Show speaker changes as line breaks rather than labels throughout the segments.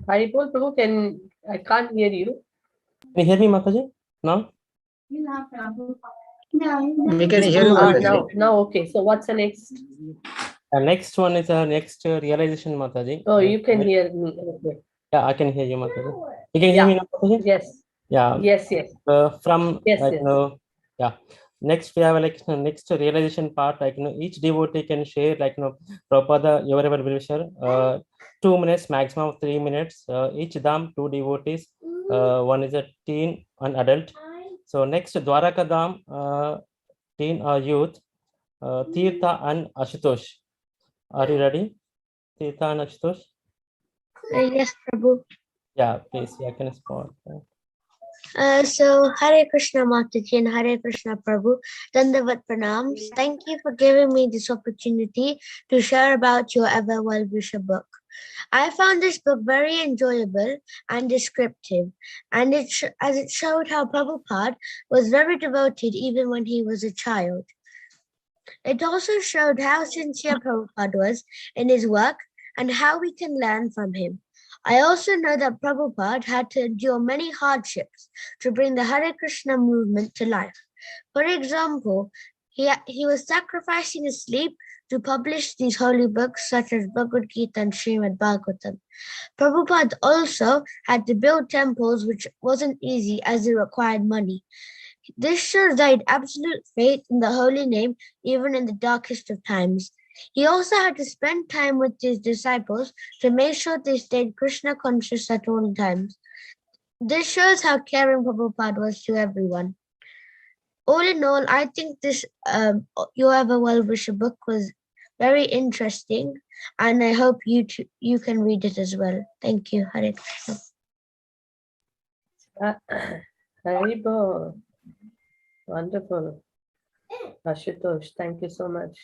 Haribol Prabhu, I can't hear you.
Can you hear me, Mataji? Now?
We can hear you, Mataji.
Now, okay. So what's the next?
The next one is our next realization, Mataji.
Oh, you can hear me. Okay.
Yeah, I can hear you, Mataji. You can hear me now, Mataji?
Yes.
Yeah.
Yes.
From
Yes,
like
yes.
yeah. Next we have like next realization part, like each devotee can share like Prabhupada, your wellwisher, 2 minutes, maximum of 3 minutes. Each dham, 2 devotees. One is a teen, an adult. So next Dwaraka dham, teen or youth, Tirtha and Ashutosh. Are you ready? Tirtha and Ashutosh?
Yes, Prabhu.
Yeah, please. Yeah, can spot.
So Hare Krishna Mataji and Hare Krishna Prabhu, Dandavat Pranams. Thank you for giving me this opportunity to share about your ever well-wisher book. I found this book very enjoyable and descriptive, and as it showed how Prabhupada was very devoted even when he was a child. It also showed how sincere Prabhupada was in his work and how we can learn from him. I also know that Prabhupada had to endure many hardships to bring the Hare Krishna movement to life. For example, he was sacrificing his sleep to publish these holy books such as Bhagavad Gita and Srimad Bhagavatam. Prabhupada also had to build temples, which wasn't easy as it required money. This shows that he had absolute faith in the holy name even in the darkest of times. He also had to spend time with his disciples to make sure they stayed Krishna conscious at all times. This shows how caring Prabhupada was to everyone. All in all, I think this Your Ever Well-Wisher book was very interesting, and I hope you can read it as well. Thank you. Hare Krishna.
Haribol. Wonderful. Ashutosh, thank you so much.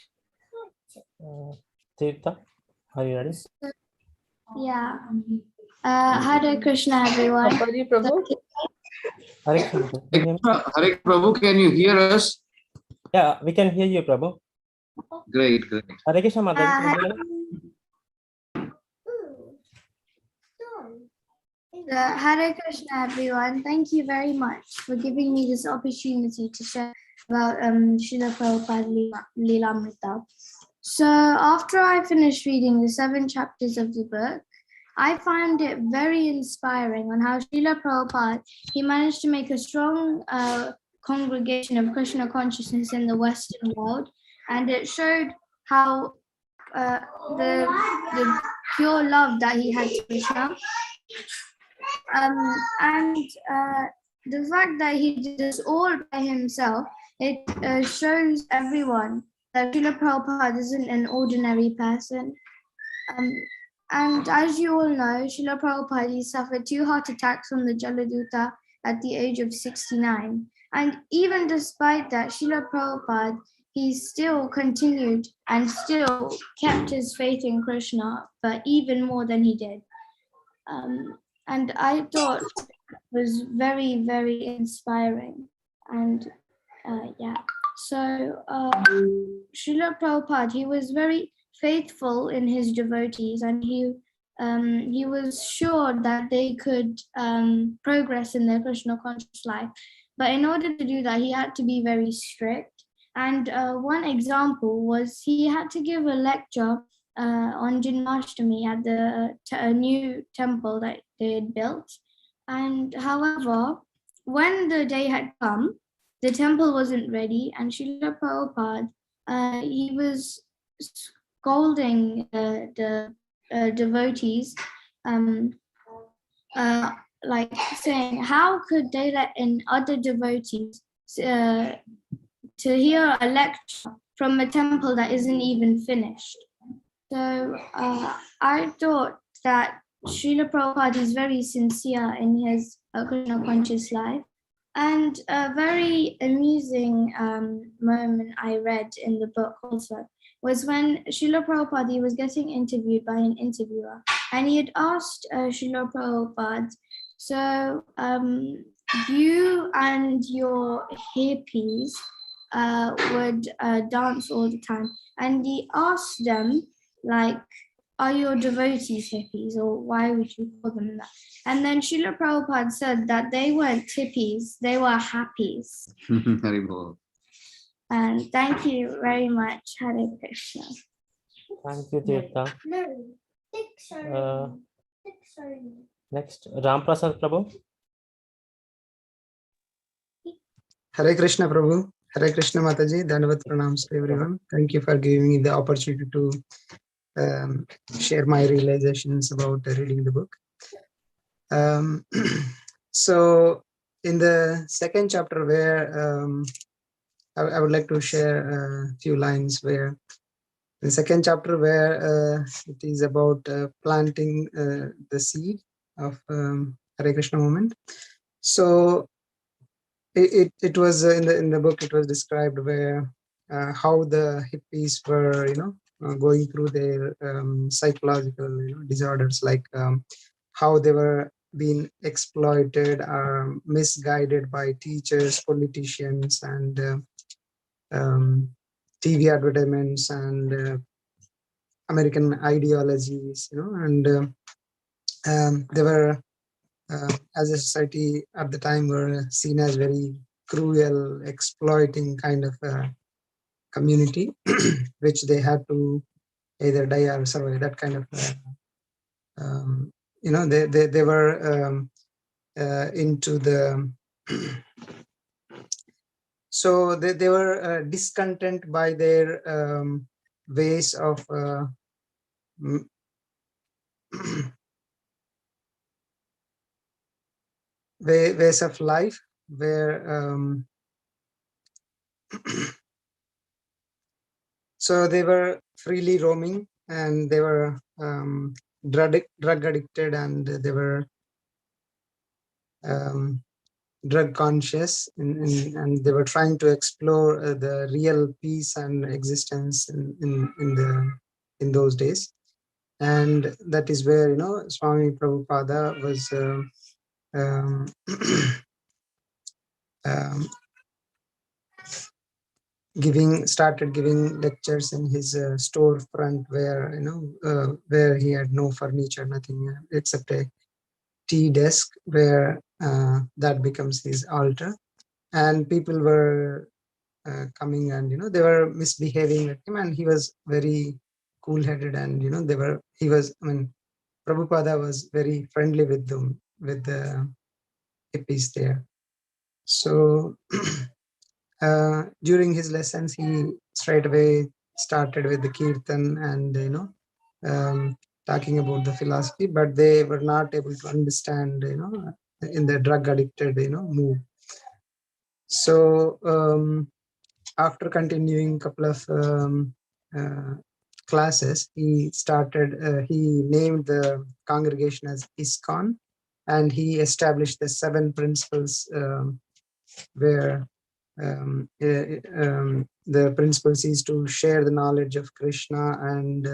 Tirtha, are you ready?
Yeah. Hare Krishna, everyone.
Hare Prabhu?
Hare Krishna. Can you hear me?
Hare Prabhu, can you hear us?
Yeah, we can hear you, Prabhu.
Great.
Hare Krishna, Mataji.
Hare Krishna, everyone. Thank you very much for giving me this opportunity to share about Srila Prabhupada Lilamrita. So after I finished reading the 7 chapters of the book, I found it very inspiring on how Srila Prabhupada, he managed to make a strong congregation of Krishna consciousness in the Western world, and it showed how the pure love that he had to Krishna. And the fact that he did this all by himself, it shows everyone that Srila Prabhupada isn't an ordinary person. And as you all know, Srila Prabhupada, he suffered 2 heart attacks on the Jaladuta at the age of 69. And even despite that, Srila Prabhupada, he still continued and still kept his faith in Krishna, but even more than he did. And I thought it was very, very inspiring. And yeah, so Srila Prabhupada, he was very faithful in his devotees, and he was sure that they could progress in their Krishna conscious life. But in order to do that, he had to be very strict. And one example was he had to give a lecture on Janmashtami at the new temple that they had built. And however, when the day had come, the temple wasn't ready, and Srila Prabhupada, he was scolding the devotees, like saying, how could they let in other devotees to hear a lecture from a temple that isn't even finished? So I thought that Srila Prabhupada is very sincere in his Krishna conscious life. And a very amusing moment I read in the book also was when Srila Prabhupada was getting interviewed by an interviewer, and he had asked Srila Prabhupada, so you and your hippies would dance all the time. And he asked them, like, are your devotees hippies, or why would you call them that? And then Srila Prabhupada said that they weren't hippies, they were happies.
Haribol.
And thank you very much, Hare Krishna.
Thank you, Tirtha.
No.
Next, Ram Prasad Prabhu.
Hare Krishna Prabhu, Hare Krishna Mataji, Dhanavad Pranams to everyone. Thank you for giving me the opportunity to share my realizations about reading the book. So in the second chapter where I would like to share a few lines where the second chapter where it is about planting the seed of Hare Krishna movement. So it was in the book, it was described where how the hippies were going through their psychological disorders, like how they were being exploited or misguided by teachers, politicians, and TV advertisements and American ideologies, and they were as a society at the time were seen as very cruel, exploiting kind of community, which they had to either die or survive. That kind of, they were into the. So they were discontent by their ways of ways of life, where so they were freely roaming, and they were drug addicted, and they were drug conscious, and they were trying to explore the real peace and existence in those days. And that is where Swami Prabhupada was started giving lectures in his storefront, where where he had no furniture, nothing except a tea desk, where that becomes his altar, and people were coming, and they were misbehaving with him, and he was very cool-headed, and Prabhupada was very friendly with them, with the hippies there. So during his lessons, he straight away started with the kirtan and talking about the philosophy, but they were not able to understand in the drug addicted mood. So after continuing couple of classes, he named the congregation as ISKCON, and he established the 7 principles, where the principles is to share the knowledge of Krishna, and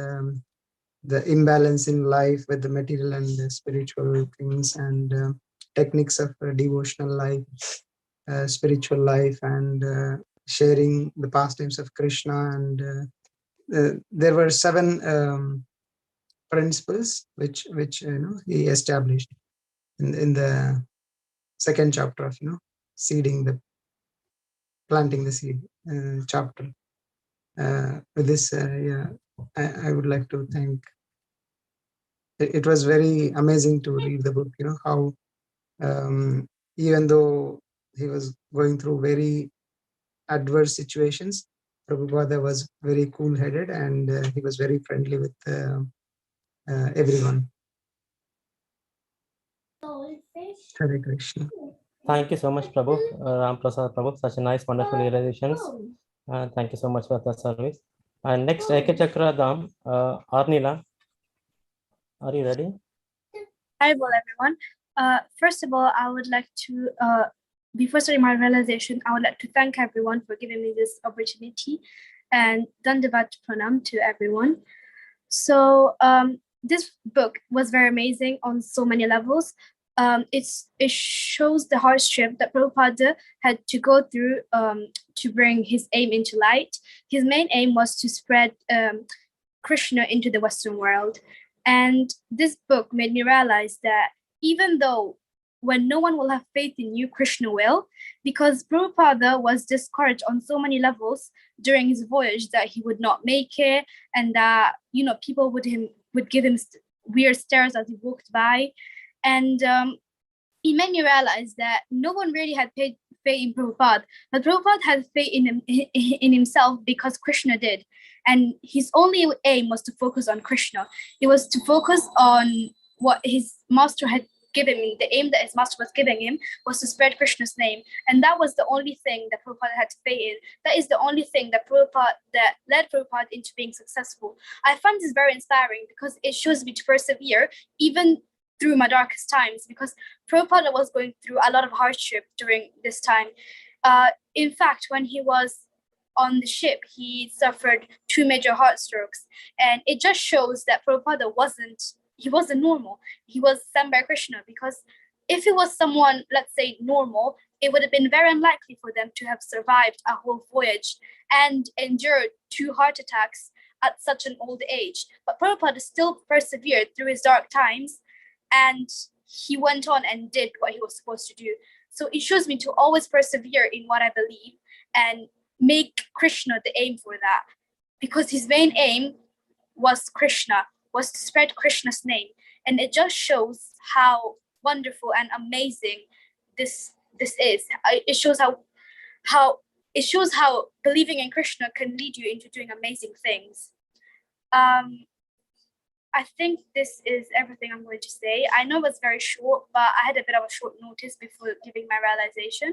the imbalance in life with the material and the spiritual things, and techniques of devotional life, spiritual life, and sharing the pastimes of Krishna. And there were 7 principles which he established in the second chapter of planting the seed chapter. With this, I would like to thank. It was very amazing to read the book. How even though he was going through very adverse situations, Prabhupada was very cool-headed, and he was very friendly with everyone. Hare Krishna.
Thank you so much, Prabhu. Ram Prasad Prabhu, such a nice, wonderful realizations. Thank you so much for the service. And next, Eke Chakra Dham, Arnila. Are you ready?
Hi, everyone. First of all, I would like to, before starting my realization, I would like to thank everyone for giving me this opportunity, and Dandavat Pranam to everyone. So this book was very amazing on so many levels. it shows the hardship that Prabhupada had to go through to bring his aim into light. His main aim was to spread Krishna into the Western world. And this book made me realize that even though when no one will have faith in you, Krishna will, because Prabhupada was discouraged on so many levels during his voyage that he would not make it, and that, you know, people would give him weird stares as he walked by. And it made me realize that no one really had faith in Prabhupada, but Prabhupada had faith in himself because Krishna did. And his only aim was to focus on Krishna. It was to focus on what his master had given him. The aim that his master was giving him was to spread Krishna's name. And that was the only thing that Prabhupada had to faith in. That is the only thing that led Prabhupada into being successful. I find this very inspiring because it shows me to persevere even through my darkest times, because Prabhupada was going through a lot of hardship during this time. In fact, when he was on the ship, he suffered 2 major heart strokes. And it just shows that Prabhupada wasn't normal. He was sent by Krishna, because if he was someone, let's say, normal, it would have been very unlikely for them to have survived a whole voyage and endured 2 heart attacks at such an old age. But Prabhupada still persevered through his dark times, and he went on and did what he was supposed to do. So it shows me to always persevere in what I believe and make Krishna the aim for that, because his main aim was Krishna, was to spread Krishna's name. And it just shows how wonderful and amazing this is. It shows how believing in Krishna can lead you into doing amazing things. I think this is everything I'm going to say. I know it's very short, but I had a bit of a short notice before giving my realization.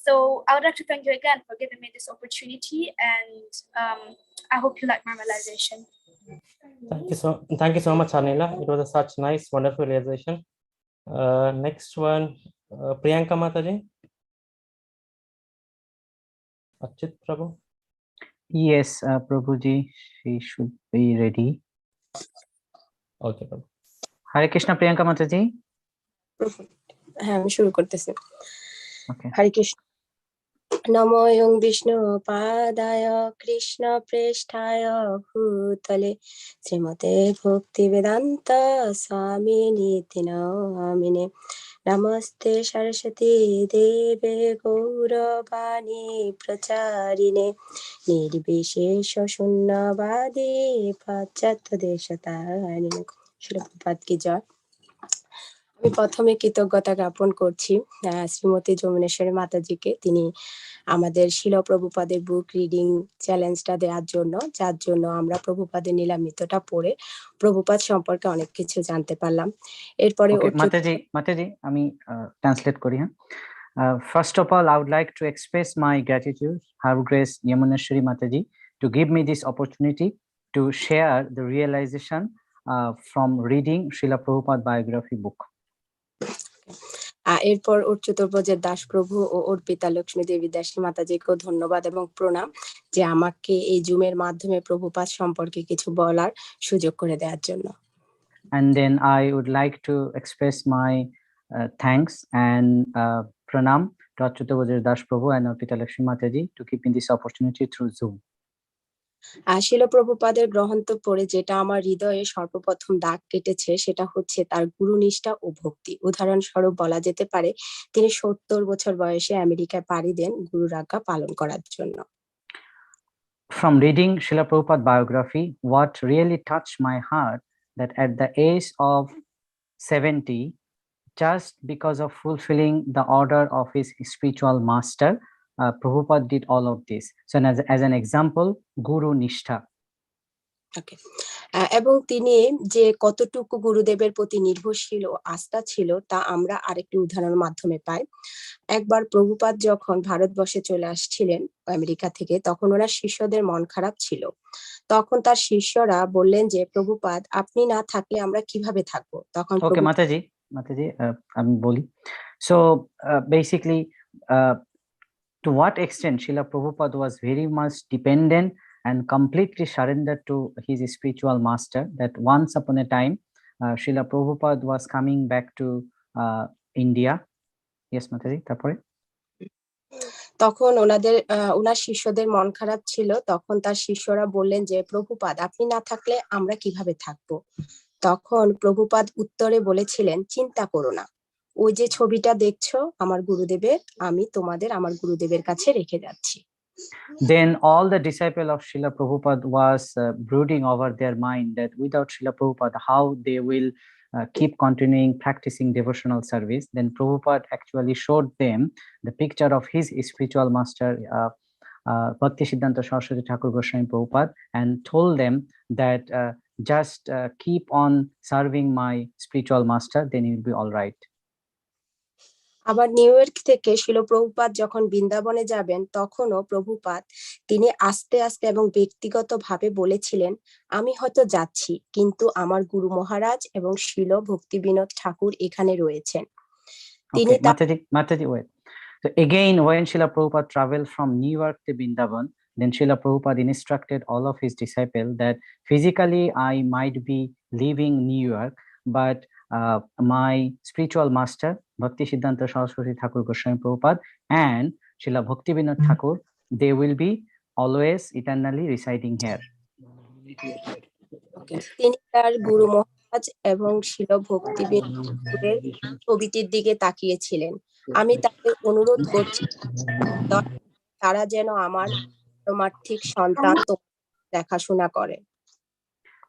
So I would like to thank you again for giving me this opportunity, and I hope you like my realization.
Thank you so much, Anila. It was such nice, wonderful realization. Next one, Priyanka Mataji. Achit Prabhu.
Yes, Prabhuji, she should be ready.
Okay, Prabhu.
Hare Krishna, Priyanka Mataji.
হ্যাঁ, আমি শুরু করতেছি।
Okay.
হরে কৃষ্ণ। নমো ওং বিষ্ণু পাদায় কৃষ্ণ প্রেষ্ঠায় ভূতলে শ্রীমতে ভক্তি বেদান্ত স্বামী নীতি নামিনে নমস্তে সরস্বতী দেবে গৌরবাণী প্রচারিণে নির্বিশেষ শূন্যবাদী পাশ্চাত্য দেশতারিণে। শ্রীল প্রভুপাদ কি জয়। আমি প্রথমে কৃতজ্ঞতা জ্ঞাপন করছি শ্রীমতী যমুনেশ্বরী মাতাজিকে, তিনি আমাদের শিল প্রভুপাদের বুক রিডিং চ্যালেঞ্জটা দেওয়ার জন্য, যার জন্য আমরা প্রভুপাদের নীলামৃতটা পড়ে প্রভুপাদ সম্পর্কে অনেক কিছু জানতে পারলাম। এরপরে
মাতাজি আমি ট্রান্সলেট করি। হ্যাঁ, first of all, I would like to express my gratitude, Her Grace Yamuneshwari Mataji, to give me this opportunity to share the realization from reading Srila Prabhupada biography book.
এরপর ওর চতুর্ভুজের দাস প্রভু ও ওর পিতা লক্ষ্মী দেবী দাসী মাতাজিকেও ধন্যবাদ এবং প্রণাম যে আমাকে এই জুমের মাধ্যমে প্রভুপাদ সম্পর্কে কিছু বলার সুযোগ করে দেওয়ার জন্য।
And then I would like to express my thanks and pranam to Achyuta Das Prabhu and Pita Lakshmi Mataji to keep in this opportunity through Zoom.
শিল প্রভুপাদের গ্রন্থ পড়ে যেটা আমার হৃদয়ে সর্বপ্রথম দাগ কেটেছে সেটা হচ্ছে তার গুরুনিষ্ঠা ও ভক্তি। উদাহরণস্বরূপ বলা যেতে পারে তিনি 70 বছর বয়সে আমেরিকায় পাড়ি দেন গুরুর আজ্ঞা পালন করার জন্য।
From reading Srila Prabhupada biography, what really touched my heart that at the age of 70, just because of fulfilling the order of his spiritual master, Prabhupada did all of this. So as an example, Guru Nishtha.
Okay. এবং তিনি যে কতটুকু গুরুদেবের প্রতি নির্ভরশীল ও আস্থা ছিল তা আমরা আরেকটি উদাহরণের মাধ্যমে পাই। একবার প্রভুপাদ যখন ভারতবর্ষে চলে আসছিলেন আমেরিকা থেকে, তখন ওনার শিষ্যদের মন খারাপ ছিল। তখন তার শিষ্যরা বললেন যে প্রভুপাদ আপনি না থাকলে আমরা কিভাবে থাকবো। তখন
Okay, Mataji, আমি বলি। So basically, to what extent Srila Prabhupada was very much dependent and completely surrendered to his spiritual master, that once upon a time Srila Prabhupada was coming back to India. Yes, Mataji, তারপরে?
তখন ওনার শিষ্যদের মন খারাপ ছিল, তখন তার শিষ্যরা বললেন যে প্রভুপাদ আপনি না থাকলে আমরা কিভাবে থাকবো। তখন প্রভুপাদ উত্তরে বলেছিলেন চিন্তা করো না, ওই যে ছবিটা দেখছো আমার গুরুদেবের, আমি তোমাদের আমার গুরুদেবের কাছে রেখে যাচ্ছি।
Then all the disciples of Srila Prabhupada was brooding over their mind that without Srila Prabhupada, how they will keep continuing practicing devotional service. Then Prabhupada actually showed them the picture of his spiritual master, Bhakti Siddhanta Saraswati Thakur Goswami Prabhupada, and told them that just keep on serving my spiritual master, then you'll be all right.
আবার new York থেকে শিল প্রভুপাদ যখন বৃন্দাবনে যাবেন, তখনও প্রভুপাদ তিনি আস্তে আস্তে এবং ব্যক্তিগতভাবে বলেছিলেন আমি হয়তো যাচ্ছি, কিন্তু আমার গুরু মহারাজ এবং শিল ভক্তি বিনোদ ঠাকুর এখানে রয়েছেন। তিনি
Mataji, wait. So again, when Srila Prabhupada traveled from New York to Vrindavan, then Srila Prabhupada instructed all of his disciples that physically I might be leaving New York, but my spiritual master, Bhakti Siddhanta Saraswati Thakur Goswami Prabhupada and Srila Bhakti Vinod Thakur, they will be always eternally residing here.
তিনি তার গুরু মহারাজ এবং শিল ভক্তি বিনোদ ঠাকুরের ছবিটির দিকে তাকিয়েছিলেন। আমি তাদের অনুরোধ করছি তারা যেন আমার পারমার্থিক সন্তান দেখাশোনা করে।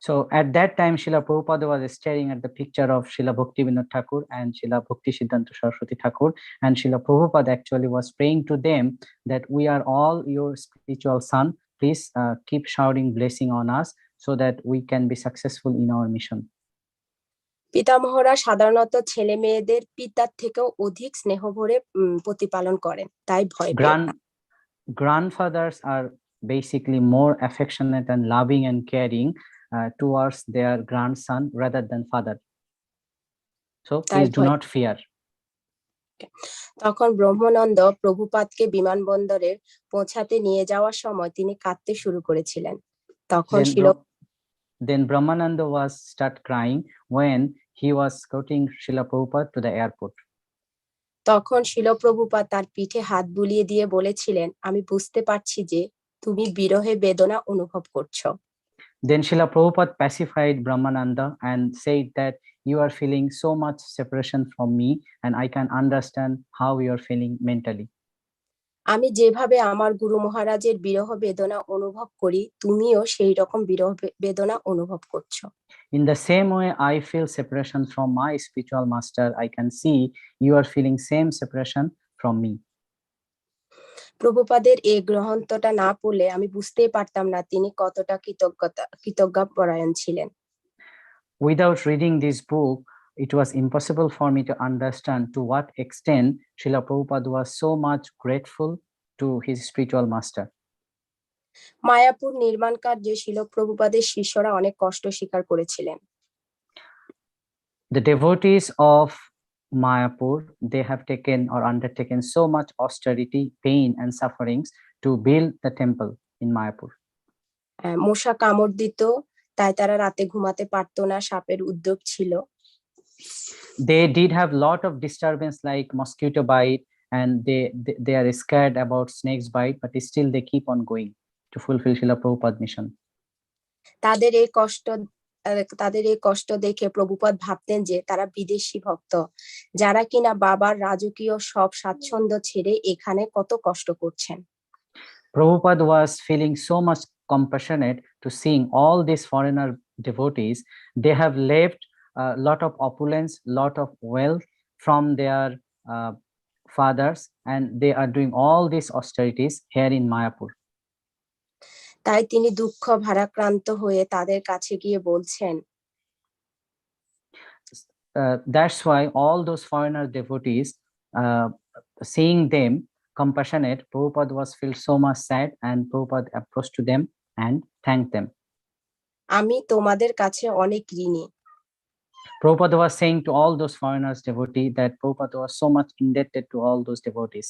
So at that time, Srila Prabhupada was staring at the picture of Srila Bhakti Vinod Thakur and Srila Bhakti Siddhanta Saraswati Thakur, and Srila Prabhupada actually was praying to them that we are all your spiritual son. Please keep showering blessing on us so that we can be successful in our mission.
পিতামহরা সাধারণত ছেলে মেয়েদের পিতার থেকেও অধিক স্নেহ ভরে প্রতিপালন করেন, তাই ভয় পেন না।
Grandfathers are basically more affectionate and loving and caring towards their grandson rather than father. So please do not fear.
তখন ব্রহ্মানন্দ প্রভুপাদকে বিমানবন্দরে পৌঁছাতে নিয়ে যাওয়ার সময় তিনি কাঁদতে শুরু করেছিলেন। তখন
Then Brahmananda was start crying when he was escorting Srila Prabhupada to the airport.
তখন শিল প্রভুপাদ তার পিঠে হাত বুলিয়ে দিয়ে বলেছিলেন আমি বুঝতে পারছি যে তুমি বিরহে বেদনা অনুভব করছো।
Then Srila Prabhupada pacified Brahmananda and said that you are feeling so much separation from me and I can understand how you are feeling mentally.
আমি যেভাবে আমার গুরু মহারাজের বিরহ বেদনা অনুভব করি, তুমিও সেই রকম বিরহ বেদনা অনুভব করছো।
In the same way I feel separation from my spiritual master, I can see you are feeling same separation from me.
প্রভুপাদের এই গ্রন্থটা না পড়লে আমি বুঝতেই পারতাম না তিনি কতটা কৃতজ্ঞতাপরায়ণ ছিলেন।
Without reading this book, it was impossible for me to understand to what extent Srila Prabhupada was so much grateful to his spiritual master.
Mayapur নির্মাণ কার্যে শিল প্রভুপাদের শিষ্যরা অনেক কষ্ট স্বীকার করেছিলেন।
The devotees of Mayapur, they have taken or undertaken so much austerity, pain and sufferings to build the temple in Mayapur.
মশা কামড় দিত, তাই তারা রাতে ঘুমাতে পারতো না, সাপের উদ্যোগ ছিল।
They did have lot of disturbance like mosquito bite and they are scared about snakes bite, but still they keep on going to fulfill Srila Prabhupada mission.
তাদের এই কষ্ট দেখে প্রভুপাদ ভাবতেন যে তারা বিদেশি ভক্ত, যারা কিনা বাবার রাজকীয় সব স্বাচ্ছন্দ্য ছেড়ে এখানে কত কষ্ট করছেন।
Prabhupada was feeling so much compassionate to seeing all these foreigner devotees. They have left a lot of opulence, lot of wealth from their fathers, and they are doing all these austerities here in Mayapur.
তাই তিনি দুঃখ ভারাক্রান্ত হয়ে তাদের কাছে গিয়ে বলছেন,
that's why all those foreigner devotees, seeing them compassionate, Prabhupada was feel so much sad and Prabhupada approached to them and thanked them.
আমি তোমাদের কাছে অনেক ঋণী।
Prabhupada was saying to all those foreigners devotee that Prabhupada was so much indebted to all those devotees.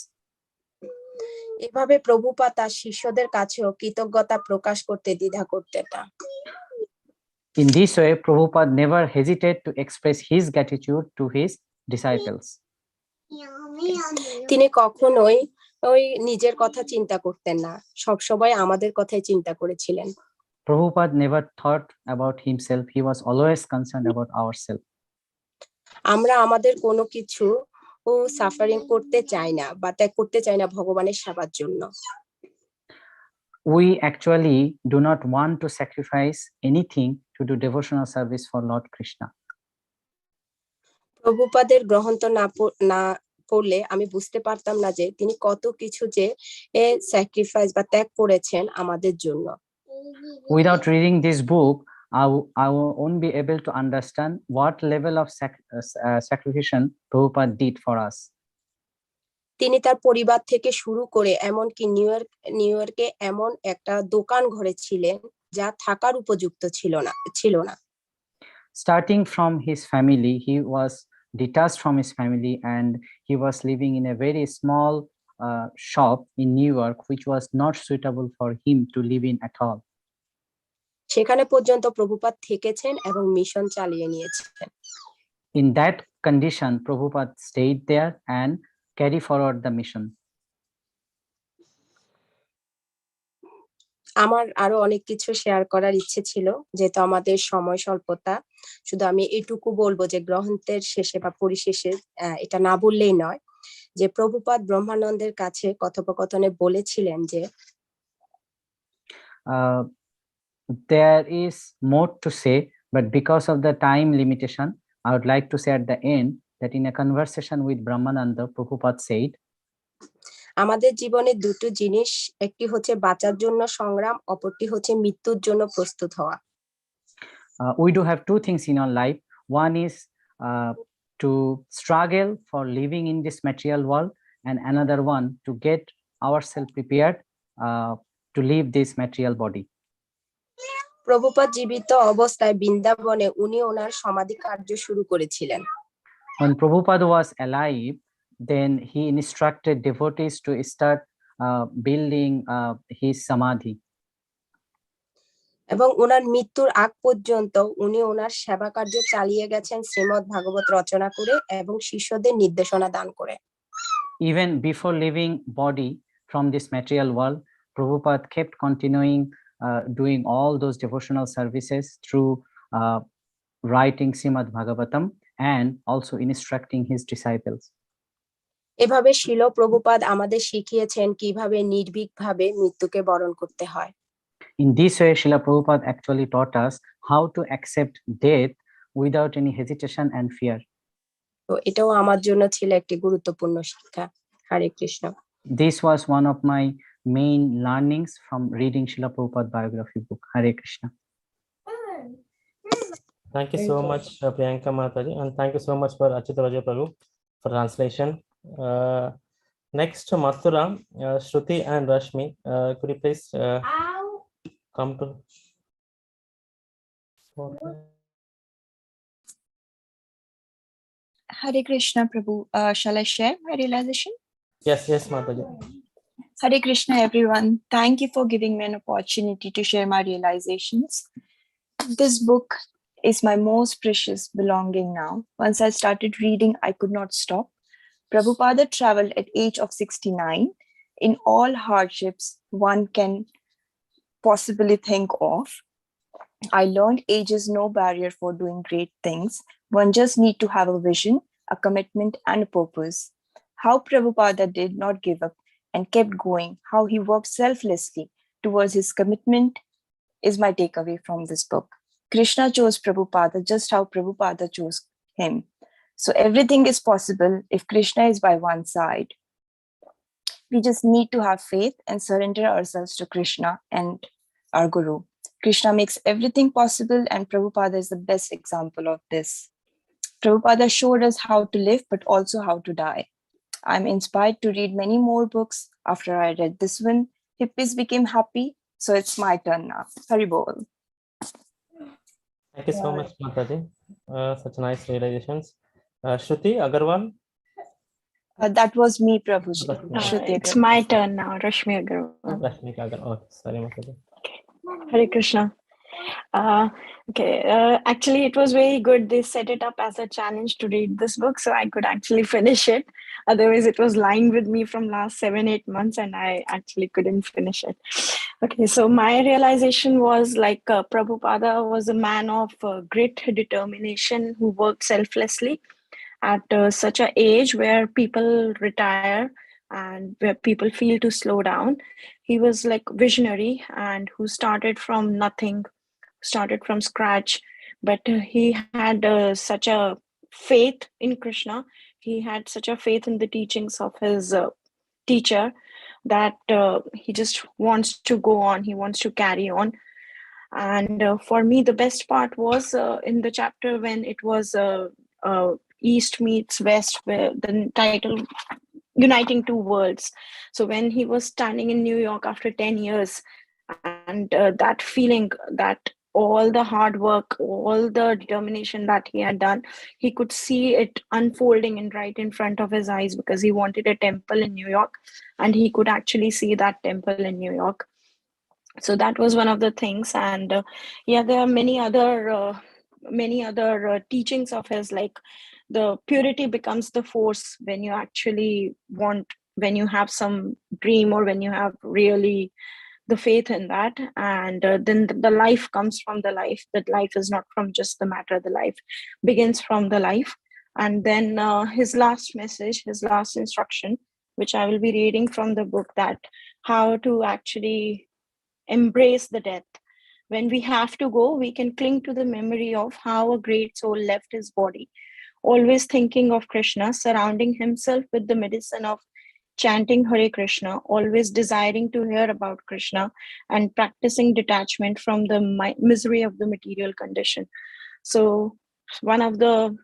এভাবে প্রভুপাদ তার শিষ্যদের কাছেও কৃতজ্ঞতা প্রকাশ করতে দ্বিধা করতেন না।
In this way, Prabhupada never hesitated to express his gratitude to his disciples.
তিনি কখনোই ওই নিজের কথা চিন্তা করতেন না, সবসময় আমাদের কথাই চিন্তা করেছিলেন।
Prabhupada never thought about himself. He was always concerned about ourselves.
আমরা আমাদের কোনো কিছু সাফারিং করতে চাই না বা ত্যাগ করতে চাই না ভগবানের সেবার জন্য।
We actually do not want to sacrifice anything to do devotional service for Lord Krishna.
প্রভুপাদের গ্রন্থ না পড়লে আমি বুঝতে পারতাম না যে তিনি কত কিছু যে স্যাক্রিফাইস বা ত্যাগ করেছেন আমাদের জন্য।
Without reading this book, I won't be able to understand what level of sacrifice Prabhupada did for us.
তিনি তার পরিবার থেকে শুরু করে এমনকি নিউ ইয়র্কে এমন একটা দোকান ঘরে ছিলেন যা থাকার উপযুক্ত ছিল না।
Starting from his family, he was detached from his family and he was living in a very small shop in New York, which was not suitable for him to live in at all.
সেখানে পর্যন্ত প্রভুপাদ থেকেছেন এবং mission চালিয়ে নিয়েছেন।
In that condition, Prabhupada stayed there and carried forward the mission.
আমার আরো অনেক কিছু শেয়ার করার ইচ্ছে ছিল, যেহেতু আমাদের সময় স্বল্পতা। শুধু আমি এটুকু বলবো যে গ্রন্থের শেষে বা পরিশেষে এটা না বললেই নয় যে প্রভুপাদ ব্রহ্মানন্দের কাছে কথোপকথনে বলেছিলেন যে
there is more to say, but because of the time limitation, I would like to say at the end that in a conversation with Brahmananda, Prabhupada said,
আমাদের জীবনে দুটো জিনিস, একটি হচ্ছে বাঁচার জন্য সংগ্রাম, অপরটি হচ্ছে মৃত্যুর জন্য প্রস্তুত হওয়া।
We do have two things in our life. One is to struggle for living in this material world, and another one to get ourselves prepared to leave this material body.
Prabhupada জীবিত অবস্থায় বৃন্দাবনে উনি ওনার সমাধি কার্য শুরু করেছিলেন।
When Prabhupada was alive, then he instructed devotees to start building his samadhi.
এবং ওনার মৃত্যুর আগ পর্যন্ত উনি ওনার সেবা কার্য চালিয়ে গেছেন শ্রীমদ্ ভাগবত রচনা করে এবং শিষ্যদের নির্দেশনা দান করে।
Even before leaving body from this material world, Prabhupada kept continuing doing all those devotional services through writing Srimad Bhagavatam and also instructing his disciples.
এভাবে শিল প্রভুপাদ আমাদের শিখিয়েছেন কিভাবে নির্ভীকভাবে মৃত্যুকে বরণ করতে হয়।
In this way, Srila Prabhupada actually taught us how to accept death without any hesitation and fear.
তো এটাও আমার জন্য ছিল একটি গুরুত্বপূর্ণ শিক্ষা। হরে Krishna.
This was one of my main learnings from reading Srila Prabhupada biography book. Hare Krishna.
Thank you so much, Priyanka Mataji, and thank you so much for Achitaraja Prabhu for translation. Next, Mathura, Shruti and Rashmi, could you please come to?
Hare Krishna, Prabhu. Shall I share my realization?
Yes, Mataji.
Hare Krishna, everyone. Thank you for giving me an opportunity to share my realizations. This book is my most precious belonging now. Once I started reading, I could not stop. Prabhupada traveled at age of 69 in all hardships one can possibly think of. I learned age is no barrier for doing great things. One just need to have a vision, a commitment, and a purpose. How Prabhupada did not give up and kept going, how he worked selflessly towards his commitment is my takeaway from this book. Krishna chose Prabhupada just how Prabhupada chose him. So everything is possible if Krishna is by one side. We just need to have faith and surrender ourselves to Krishna and our Guru. Krishna makes everything possible, and Prabhupada is the best example of this. Prabhupada showed us how to live, but also how to die. I'm inspired to read many more books. After I read this one, hippies became happy, so it's my turn now. Hari Bol.
Thank you so much, Mataji. Such nice realizations. Shruti Agarwal.
That was me, Prabhuji. Shruti
It's
Agarwal.
my turn now, Rashmi Agarwal.
Rashmi Agarwal. Oh, sorry, Mataji.
Hare Krishna.
Okay, actually, it was very good. They set it up as a challenge to read this book, so I could actually finish it. Otherwise, it was lying with me from last 7-8 months, and I actually couldn't finish it. Okay, so my realization was like Prabhupada was a man of great determination who worked selflessly at such an age where people retire and where people feel to slow down. He was like visionary and who started from nothing, started from scratch, but he had such a faith in Krishna. He had such a faith in the teachings of his teacher that he just wants to go on, he wants to carry on. And for me, the best part was in the chapter when it was East meets West, where the title uniting two worlds. So when he was standing in New York after 10 years, and that feeling that all the hard work, all the determination that he had done, he could see it unfolding in right in front of his eyes because he wanted a temple in New York and he could actually see that temple in New York. So that was one of the things. And yeah, there are many other teachings of his, like the purity becomes the force when you actually want, when you have some dream or when you have really the faith in that, and then the life comes from the life. That life is not from just the matter, the life begins from the life. And then his last message, his last instruction, which I will be reading from the book, that how to actually embrace the death. When we have to go, we can cling to the memory of how a great soul left his body, always thinking of Krishna, surrounding himself with the medicine of chanting Hare Krishna, always desiring to hear about Krishna, and practicing detachment from the misery of the material condition. So one of the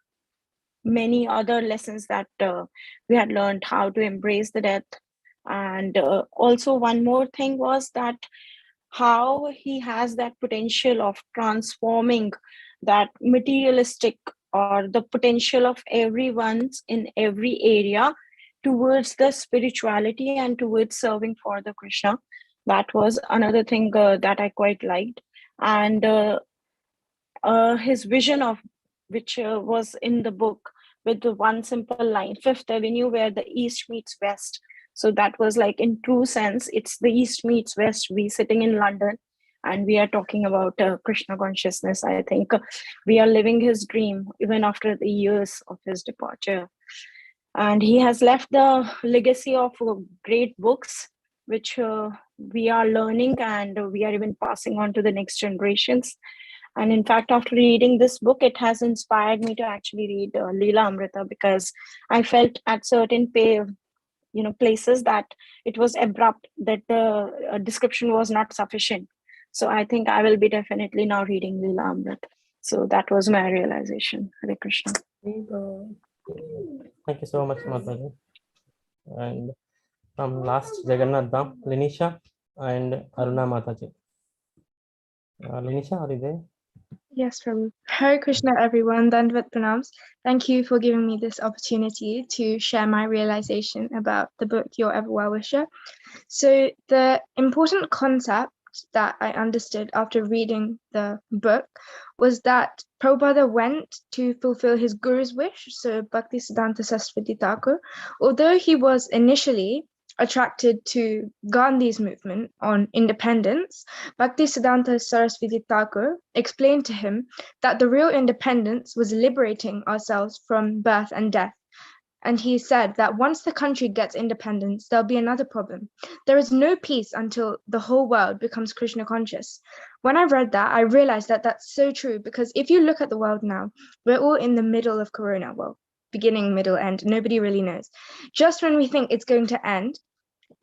many other lessons that we had learned, how to embrace the death. And also one more thing was that how he has that potential of transforming that materialistic or the potential of everyone's in every area towards the spirituality and towards serving for the Krishna. That was another thing that I quite liked. And his vision of, which was in the book with the one simple line, Fifth Avenue where the East meets West. So that was like, in true sense, it's the East meets West. We sitting in London and we are talking about Krishna consciousness. I think we are living his dream even after the years of his departure. And he has left the legacy of great books, which we are learning and we are even passing on to the next generations. And in fact, after reading this book, it has inspired me to actually read Leela Amrita, because I felt at certain places that it was abrupt, that the description was not sufficient. So I think I will be definitely now reading Leela Amrita. So that was my realization. Hare Krishna.
Thank you so much, Mataji. And from last Jagannath Dham, Linisha and Aruna Mataji. Linisha, are you there?
Yes, Prabhu. Hare Krishna, everyone. Dandvat Pranams. Thank you for giving me this opportunity to share my realization about the book, Your Ever Well-Wisher. So the important concept that I understood after reading the book was that Prabhupada went to fulfill his guru's wish, so Bhaktisiddhanta Saraswati Thakur. Although he was initially attracted to Gandhi's movement on independence, Bhaktisiddhanta Saraswati Thakur explained to him that the real independence was liberating ourselves from birth and death. And he said that once the country gets independence, there'll be another problem. There is no peace until the whole world becomes Krishna conscious. When I read that, I realized that that's so true, because if you look at the world now, we're all in the middle of Corona. Well, beginning, middle, end, nobody really knows. Just when we think it's going to end,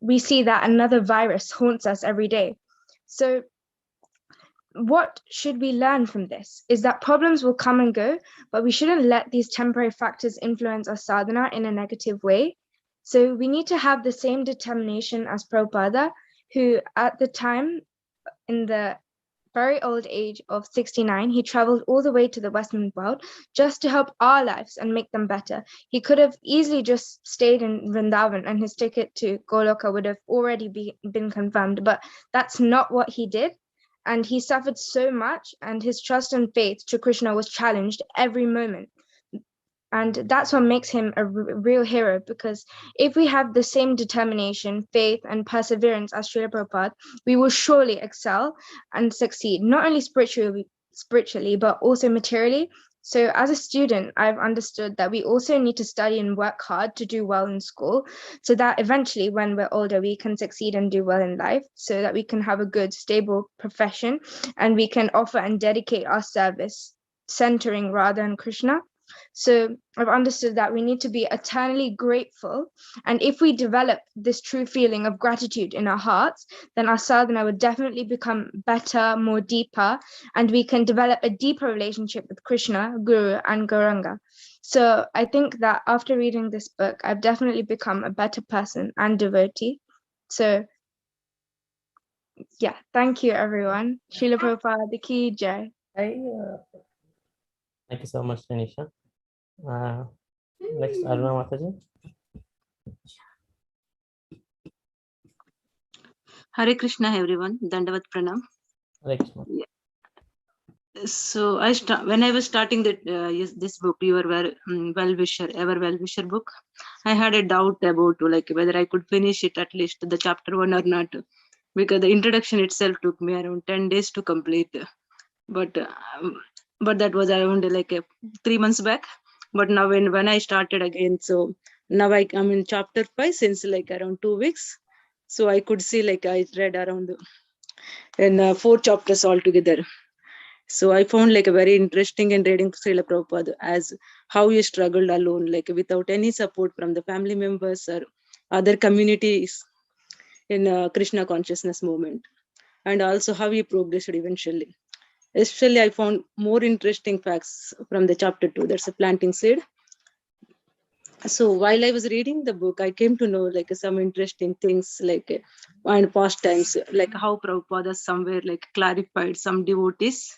we see that another virus haunts us every day. So what should we learn from this is that problems will come and go, but we shouldn't let these temporary factors influence our sadhana in a negative way. So we need to have the same determination as Prabhupada, who at the time, in the very old age of 69, he traveled all the way to the Western world just to help our lives and make them better. He could have easily just stayed in Vrindavan and his ticket to Goloka would have already been confirmed, but that's not what he did. and he suffered so much, and his trust and faith to Krishna was challenged every moment. And that's what makes him a real hero, because if we have the same determination, faith, and perseverance as Srila Prabhupada, we will surely excel and succeed, not only spiritually, but also materially. So as a student, I've understood that we also need to study and work hard to do well in school, so that eventually when we're older, we can succeed and do well in life, so that we can have a good, stable profession, and we can offer and dedicate our service centering Radha and Krishna. So I've understood that we need to be eternally grateful. And if we develop this true feeling of gratitude in our hearts, then our sadhana would definitely become better, more deeper, and we can develop a deeper relationship with Krishna, Guru, and Gauranga. So I think that after reading this book, I've definitely become a better person and devotee. So yeah, thank you, everyone. Srila Prabhupada Ki Jai.
Thank you so much, Tanisha. Next, Aruna Mataji.
Hare Krishna, everyone. Dandavat Pranam.
Hare Krishna.
So when I was starting this book, your wellwisher, ever wellwisher book, I had a doubt about like whether I could finish it, at least the chapter 1 or not, because the introduction itself took me around 10 days to complete. But that was around like 3 months back. But now when I started again, so now I'm in chapter 5 since like around 2 weeks. So I could see like I read around 4 chapters altogether. So I found like a very interesting in reading Srila Prabhupada as how he struggled alone, like without any support from the family members or other communities in Krishna consciousness movement, and also how he progressed eventually. Especially I found more interesting facts from the chapter 2, that's a planting seed. So while I was reading the book, I came to know like some interesting things like and pastimes, like how Prabhupada somewhere like clarified some devotees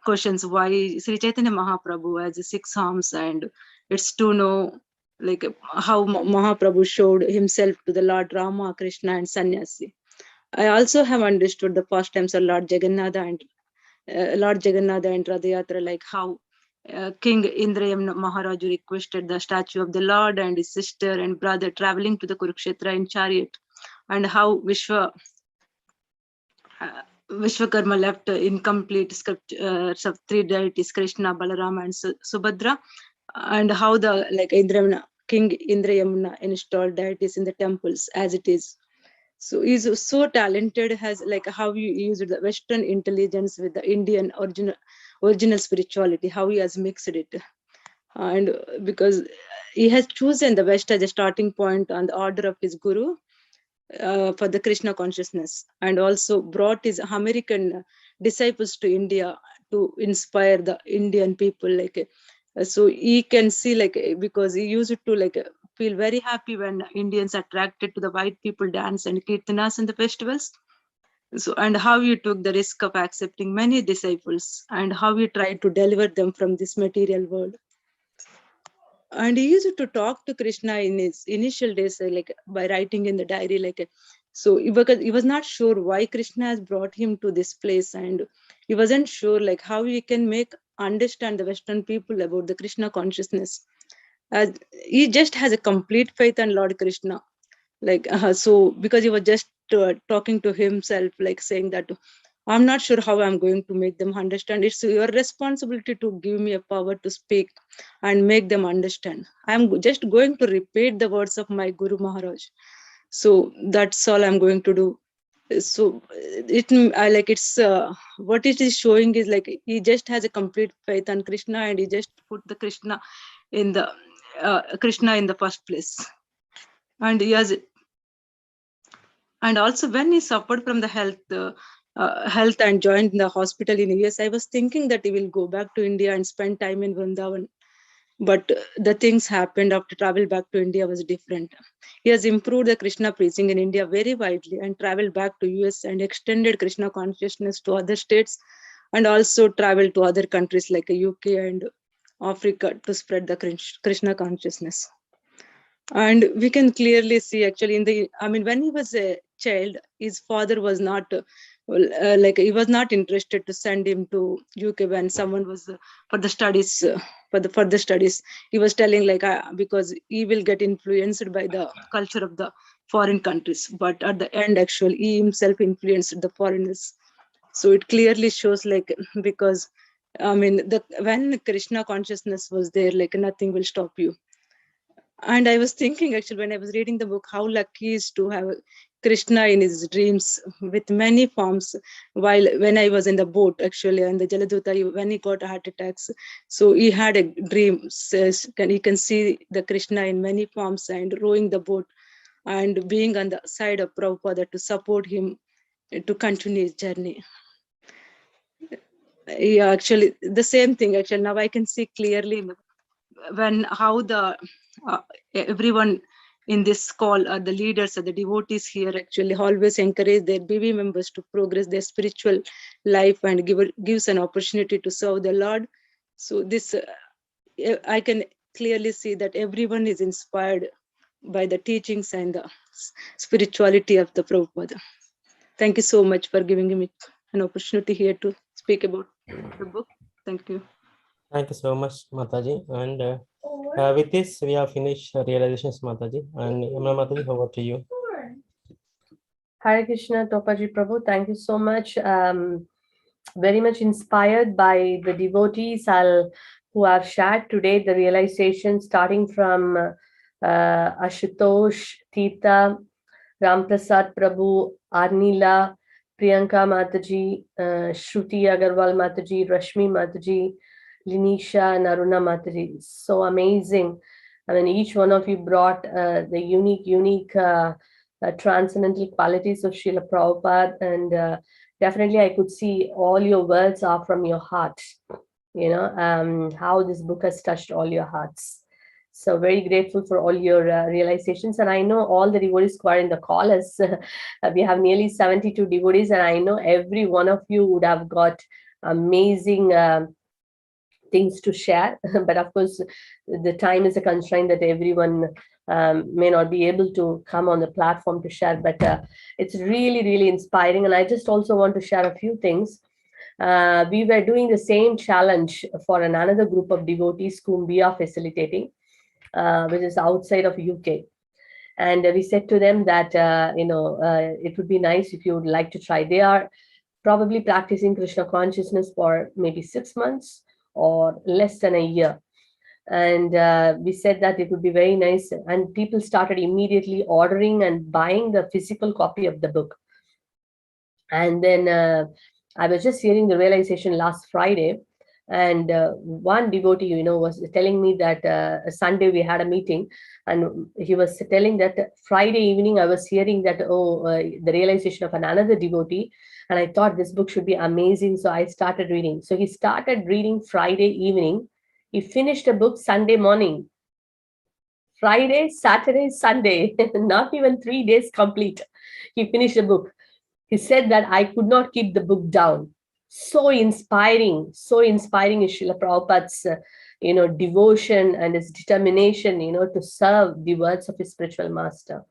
questions why Sri Chaitanya Mahaprabhu has 6 arms, and it's to know like how Mahaprabhu showed himself to the Lord Rama, Krishna, and Sannyasi. I also have understood the pastimes of Lord Jagannatha and Radha Yatra, like how King Indrayam Maharaju requested the statue of the Lord and his sister and brother traveling to the Kurukshetra in chariot, and how Vishwakarma left incomplete sculptures of 3 deities, Krishna, Balarama, and Subhadra, and how the King Indrayamna installed deities in the temples as it is. So he's so talented, has like how he used the Western intelligence with the Indian original spirituality, how he has mixed it. And because he has chosen the West as a starting point on the order of his Guru for the Krishna consciousness, and also brought his American disciples to India to inspire the Indian people. So he can see because he used to feel very happy when Indians attracted to the white people dance and kirtanas and the festivals. So, and how he took the risk of accepting many disciples, and how he tried to deliver them from this material world. And he used to talk to Krishna in his initial days, by writing in the diary, so because he was not sure why Krishna has brought him to this place, and he wasn't sure how he can understand the Western people about the Krishna consciousness. He just has a complete faith on Lord Krishna, so because he was just talking to himself, saying that I'm not sure how I'm going to make them understand. It's your responsibility to give me a power to speak and make them understand. I'm just going to repeat the words of my Guru Maharaj. So that's all I'm going to do. So it's what it is showing is he just has a complete faith on Krishna, and he just put the Krishna in the first place. And he has, and also when he suffered from the health and joined the hospital in US, I was thinking that he will go back to India and spend time in Vrindavan. But the things happened after travel back to India was different. He has improved the Krishna preaching in India very widely, and traveled back to US and extended Krishna consciousness to other states, and also traveled to other countries like UK and Africa to spread the Krishna consciousness. And we can clearly see actually when he was a child, his father was not like he was not interested to send him to UK when someone was for the studies, for the further studies. He was telling like, because he will get influenced by the culture of the foreign countries. But at the end, actually, he himself influenced the foreigners. So it clearly shows like, because I mean, when Krishna consciousness was there, like nothing will stop you. And I was thinking actually when I was reading the book, how lucky is to have Krishna in his dreams with many forms. While when I was in the boat actually, and the Jaladuta, when he got heart attacks, so he had a dream. Says, you can see the Krishna in many forms and rowing the boat and being on the side of Prabhupada to support him to continue his journey. Yeah, actually the same thing. Actually, now I can see clearly when how the everyone in this call, the leaders or the devotees here actually always encourage their BB members to progress their spiritual life and gives an opportunity to serve the Lord. So this I can clearly see that everyone is inspired by the teachings and the spirituality of the Prabhupada. Thank you so much for giving me an opportunity here to speak about the book. Thank you.
Thank you so much, Mataji. And with this, we have finished realizations, Mataji. And Yamuna Mataji, over to you.
Hare Krishna, Topaji Prabhu, thank you so much. Very much inspired by the devotees who have shared today the realization, starting from Ashutosh, Tita, Ramprasad Prabhu, Arnila, Priyanka Mataji, Shruti Agarwal Mataji, Rashmi Mataji, Linisha and Aruna Mataji. So amazing. I mean, each one of you brought the unique transcendental qualities of Srila Prabhupada, and definitely I could see all your words are from your heart, you know, how this book has touched all your hearts. So very grateful for all your realizations. And I know all the devotees who are in the call, as we have nearly 72 devotees, and I know every one of you would have got amazing things to share. But of course, the time is a constraint that everyone may not be able to come on the platform to share, but it's really inspiring. And I just also want to share a few things. We were doing the same challenge for another group of devotees whom we are facilitating, which is outside of UK. And we said to them that, it would be nice if you would like to try. They are probably practicing Krishna consciousness for maybe 6 months or less than a year. And we said that it would be very nice. And people started immediately ordering and buying the physical copy of the book. And then I was just hearing the realization last Friday. And one devotee, was telling me that Sunday we had a meeting, and he was telling that Friday evening I was hearing that, the realization of another devotee, and I thought this book should be amazing. So I started reading. So he started reading Friday evening. He finished a book Sunday morning. Friday, Saturday, Sunday, not even 3 days complete. He finished a book. He said that I could not keep the book down. So inspiring is Srila Prabhupada's, devotion and his determination, to serve the words of his spiritual master.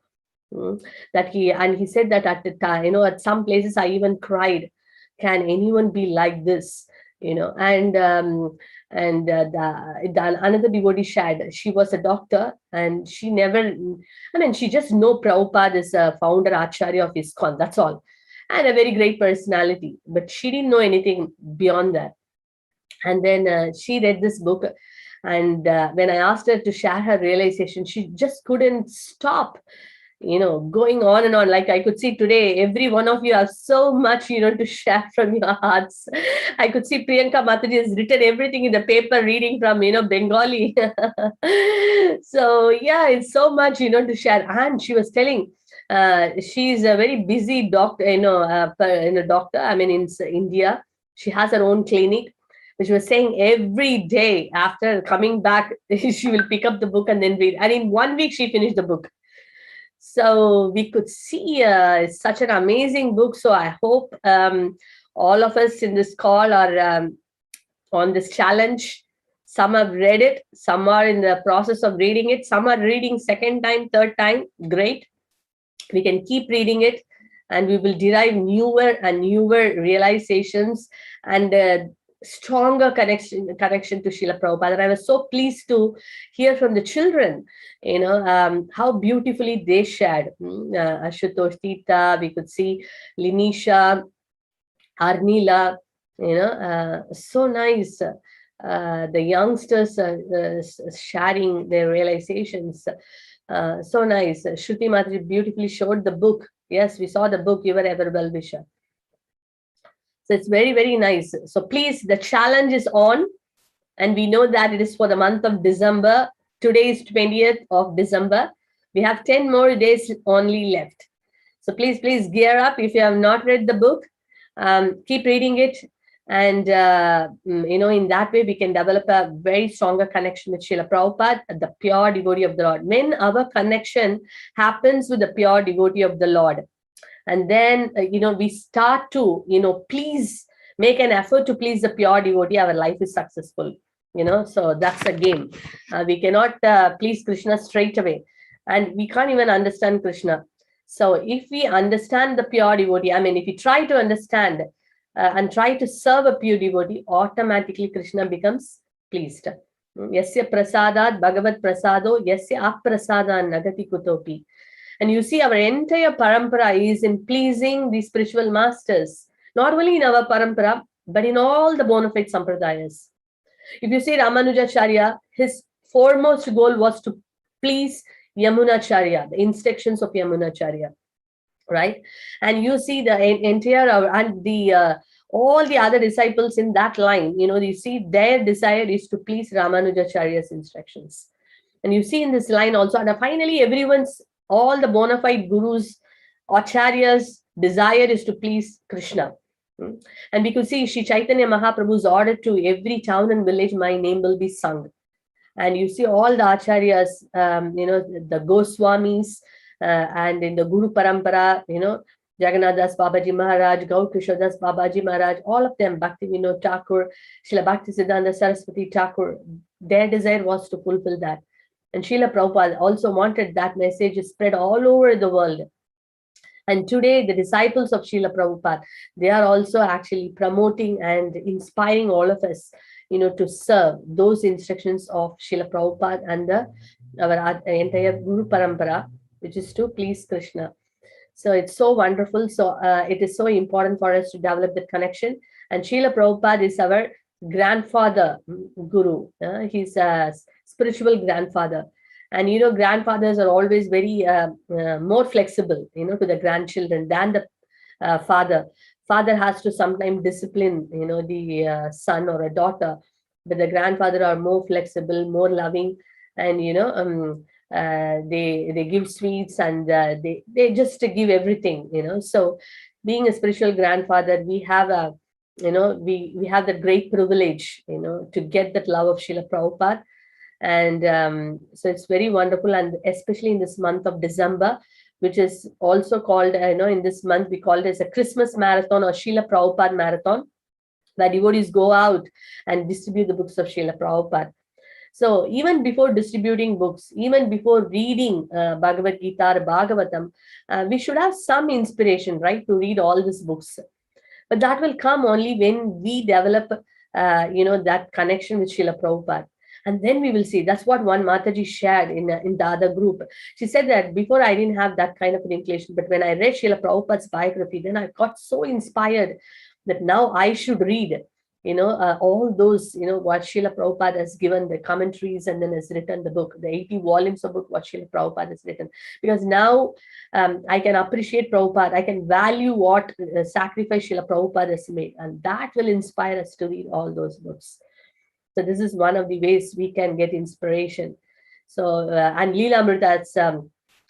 He said that at the time, at some places I even cried. Can anyone be like this? Another devotee shared, she was a doctor and she just know Prabhupada is a founder Acharya of ISKCON, that's all. And a very great personality, but she didn't know anything beyond that. And then she read this book, and when I asked her to share her realization, she just couldn't stop, going on and on. Like I could see today, every one of you have so much, to share from your hearts. I could see Priyanka Mataji has written everything in the paper, reading from, Bengali. So yeah, it's so much, to share. And she was telling, she's a very busy doctor, doctor. I mean, in India, she has her own clinic. But she was saying every day after coming back, she will pick up the book and then read. And in 1 week, she finished the book. So we could see such an amazing book. So I hope all of us in this call are on this challenge. Some have read it. Some are in the process of reading it. Some are reading second time, third time. Great. We can keep reading it and we will derive newer and newer realizations and stronger connection to Srila Prabhupada. And I was so pleased to hear from the children, how beautifully they shared. Ashutosh Tita, we could see Linisha, Arnila, so nice. The youngsters sharing their realizations. So nice. Shruti Mataji beautifully showed the book. Yes, we saw the book, You Were Ever Well-Wisher. So it's very, very nice. So please, the challenge is on. And we know that it is for the month of December. Today is 20th of December. We have 10 more days only left. So please, please gear up. If you have not read the book, keep reading it. And, in that way, we can develop a very stronger connection with Srila Prabhupada, the pure devotee of the Lord. When our connection happens with the pure devotee of the Lord, and then, we start to, please make an effort to please the pure devotee, our life is successful. So that's a game. We cannot please Krishna straight away. And we can't even understand Krishna. So if we understand the pure devotee, if we try to understand and try to serve a pure devotee, automatically Krishna becomes pleased. Yasya prasadat bhagavat prasado yasya aprasadan nagati kutopi. And you see, our entire parampara is in pleasing the spiritual masters, not only in our parampara, but in all the bona fide sampradayas. If you see Ramanujacharya, his foremost goal was to please Yamunacharya, the instructions of Yamunacharya, right? And you see the entire and the all the other disciples in that line, you see their desire is to please Ramanujacharya's instructions. And you see in this line also, and finally all the bona fide gurus, acharyas' desire is to please Krishna. And we could see Sri Chaitanya Mahaprabhu's order to every town and village, my name will be sung. And you see all the acharyas, the Goswamis, and in the Guru Parampara, Jagannath Das Babaji Maharaj, Gaur Kishore Das Babaji Maharaj, all of them, Bhakti Vinod Thakur, Srila Bhakti Siddhanta Saraswati Thakur, their desire was to fulfill that. And Srila Prabhupada also wanted that message spread all over the world. And today, the disciples of Srila Prabhupada, they are also actually promoting and inspiring all of us, to serve those instructions of Srila Prabhupada and our entire Guru Parampara, which is to please Krishna. So it's so wonderful. So it is so important for us to develop that connection. And Srila Prabhupada is our grandfather Guru. He's a spiritual grandfather. And, grandfathers are always very more flexible, to the grandchildren than the father. Father has to sometimes discipline, the son or a daughter, but the grandfather are more flexible, more loving, and, they give sweets and they just give everything, So being a spiritual grandfather, we have a, we have the great privilege, to get that love of Srila Prabhupada. And so it's very wonderful, and especially in this month of December, which is also called, in this month we call it as a Christmas marathon or Srila Prabhupada Marathon, where devotees go out and distribute the books of Srila Prabhupada. So even before distributing books, even before reading Bhagavad Gita or Bhagavatam, we should have some inspiration, right, to read all these books. But that will come only when we develop, that connection with Srila Prabhupada. And then we will see. That's what one Mataji shared in the other group. She said that before I didn't have that kind of an inclination, but when I read Srila Prabhupada's biography, then I got so inspired that now I should read, all those, what Srila Prabhupada has given, the commentaries, and then has written the book, the 80 volumes of book, what Srila Prabhupada has written. Because now I can appreciate Prabhupada. I can value what sacrifice Srila Prabhupada has made. And that will inspire us to read all those books. So this is one of the ways we can get inspiration. So, and Leela Amrita, it's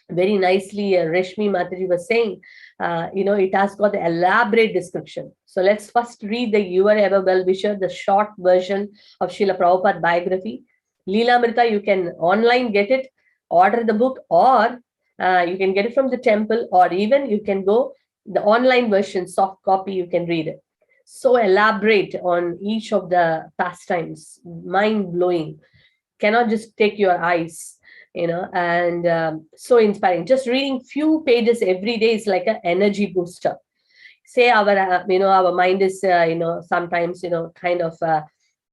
very nicely, Rashmi Mataji was saying, it has got the elaborate description. So let's first read the You Are Ever Well-Wisher, the short version of Srila Prabhupada biography. Leela Amrita, you can online get it, order the book, or you can get it from the temple, or even you can go the online version, soft copy, you can read it. So elaborate on each of the pastimes, mind-blowing. Cannot just take your eyes. and so inspiring. Just reading few pages every day is like an energy booster. Say our our mind is sometimes kind of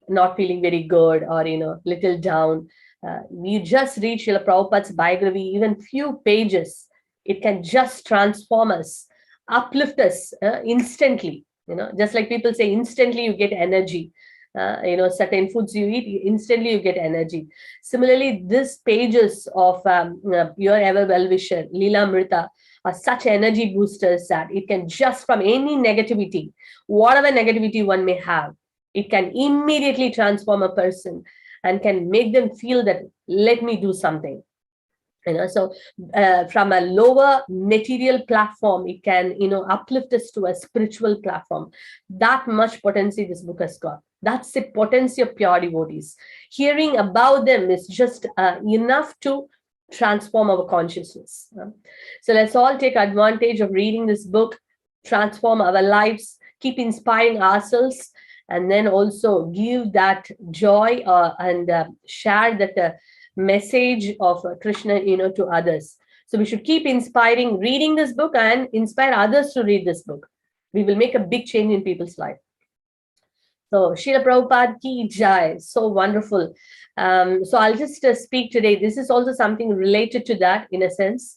not feeling very good, or little down. You just read Srila Prabhupada's biography, even few pages, it can just transform us, uplift us instantly. Just like people say, instantly you get energy. Certain foods you eat, instantly you get energy. Similarly, these pages of Your Ever Well-Wisher, Leela Mrita, are such energy boosters that it can just, from any negativity, whatever negativity one may have, it can immediately transform a person and can make them feel that, let me do something. So from a lower material platform, it can uplift us to a spiritual platform. That much potency this book has got. That's the potency of pure devotees. Hearing about them is just enough to transform our consciousness. So let's all take advantage of reading this book, transform our lives, keep inspiring ourselves, and then also give that joy and share that message of Krishna to others. So we should keep inspiring, reading this book, and inspire others to read this book. We will make a big change in people's life. So Srila Prabhupada ki jai. So wonderful. So I'll just speak today. This is also something related to that in a sense.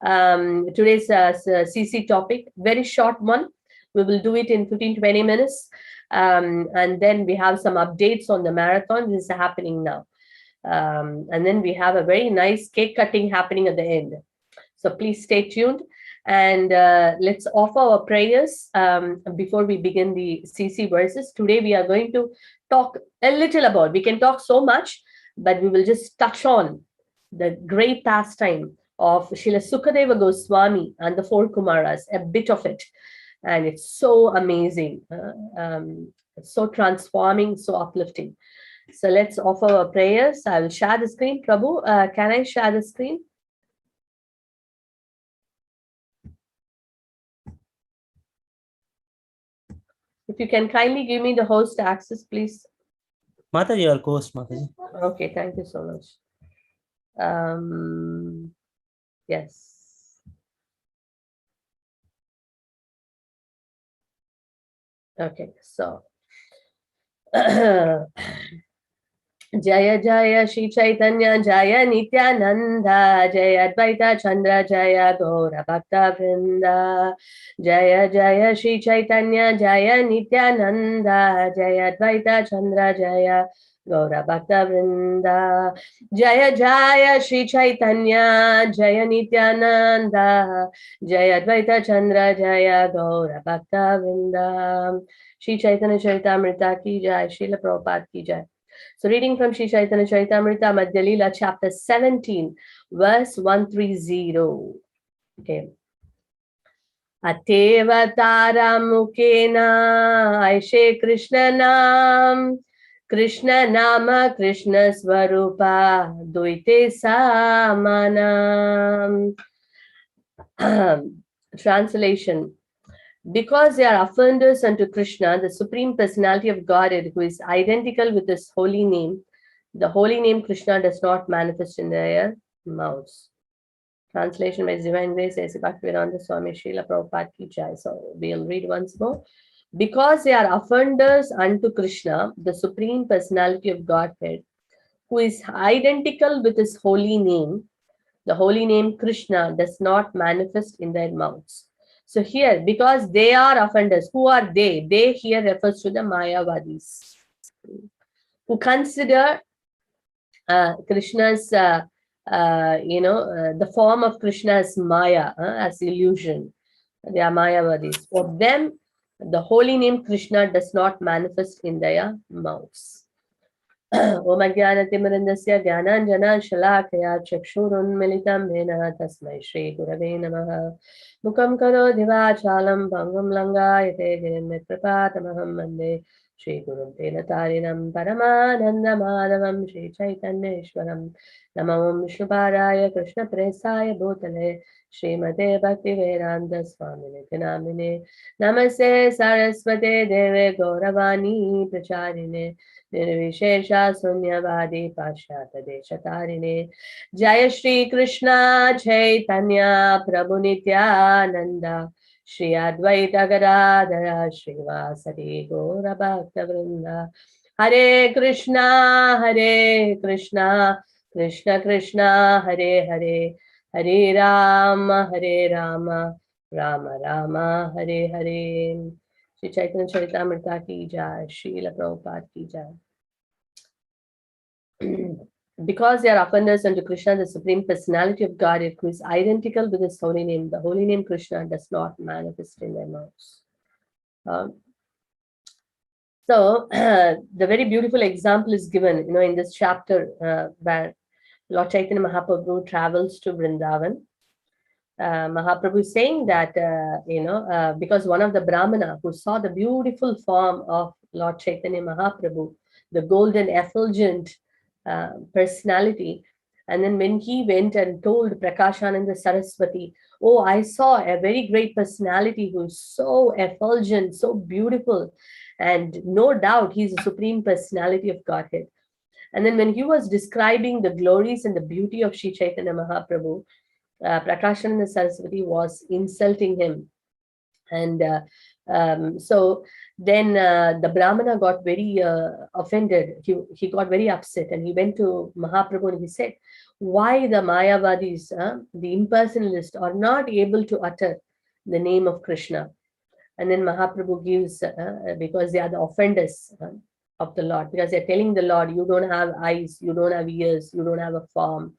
Today's CC topic, very short one. We will do it in 15-20 minutes. And then we have some updates on the marathon. This is happening now. And then we have a very nice cake cutting happening at the end. So please stay tuned. And let's offer our prayers before we begin the CC verses. Today we are going to talk a little about, we can talk so much, but we will just touch on the great pastime of Srila Sukadeva Goswami and the 4 Kumaras, a bit of it. And it's so amazing, it's so transforming, so uplifting. So let's offer our prayers. I will share the screen. Prabhu, can I share the screen? If you can kindly give me the host access, please.
Mataji, your host, Mataji.
Okay, thank you so much. Yes. Okay, so Jaya Jaya Shri Chaitanya Jaya Nityananda Jaya Advaita Chandra Jaya Gaura Bhakta Vrinda Jaya Jaya Shri Chaitanya Jaya Nityananda Jaya Advaita Chandra Jaya Gaura Bhakta Vrinda Jaya Jaya Shri Chaitanya Jaya Nityananda Jaya Advaita Chandra Jaya Gaura Bhakta Vrinda Shri Chaitanya Charitamrita ki jai, Srila Prabhupada ki jai. So reading from Shri Chaitanya Charitamrita, Madhya Leela, chapter 17, verse 130. Okay. Ateva taramukena aishe Krishna nam, Krishna nama Krishna swarupa duite samanam. Translation. Because they are offenders unto Krishna, the Supreme Personality of Godhead, who is identical with his holy name, the holy name Krishna does not manifest in their mouths. Translation by His Divine Grace, Bhaktivedanta Swami Srila Prabhupada ki jai. So we'll read once more. Because they are offenders unto Krishna, the Supreme Personality of Godhead, who is identical with his holy name, the holy name Krishna does not manifest in their mouths. So here, because they are offenders, who are they? They here refers to the Mayavadis, who consider Krishna's, the form of Krishna as Maya, as illusion. They are Mayavadis. For them, the holy name Krishna does not manifest in their mouths. Om Ajnanatimmirandasya Jnananjana Shalakaya Chakshurunmilitam Yena Tasmai Shri Gurave Namaha Mukam Karoti Vachalam Bhangam Langayate Jayamnitrapatamaham Vande Shri Guru Tarinam Paramananda Madhavam Shri Chaitanya Ishwaram Namam Shubharaya Krishna Presaya Bhutale Srimate Bhakti Vedanta Swamine Namine Namaste Saraswate Deve Gauravani Pracharine Nirvishesha Sunyavadi Pashyata Deshatarine Jaya Shri Krishna Chaitanya Prabhu Nityananda Shri Advaita Gadadhara Srivasati Gaura Bhakta Vrinda Hare Krishna Krishna Krishna Hare Hare Hare Rama Rama Rama Hare Hare. Shri Chaitanya Charitamrita ki jai, Srila Prabhupada ki jai. Because they are offenders unto Krishna, the Supreme Personality of Godhead, who is identical with his holy name, the holy name Krishna does not manifest in their mouths. So the very beautiful example is given, in this chapter where Lord Chaitanya Mahaprabhu travels to Vrindavan. Mahaprabhu is saying that, because one of the Brahmana who saw the beautiful form of Lord Chaitanya Mahaprabhu, the golden effulgent personality, and then when he went and told Prakashananda Saraswati, oh, I saw a very great personality who is so effulgent, so beautiful, and no doubt he's the Supreme Personality of Godhead. And then when he was describing the glories and the beauty of Sri Chaitanya Mahaprabhu, Prakashananda Saraswati was insulting him. And so then the Brahmana got very offended. He got very upset, and he went to Mahaprabhu and he said, why the Mayavadis, the impersonalists, are not able to utter the name of Krishna? And then Mahaprabhu gives, because they are the offenders of the Lord, because they're telling the Lord, you don't have eyes, you don't have ears, you don't have a form.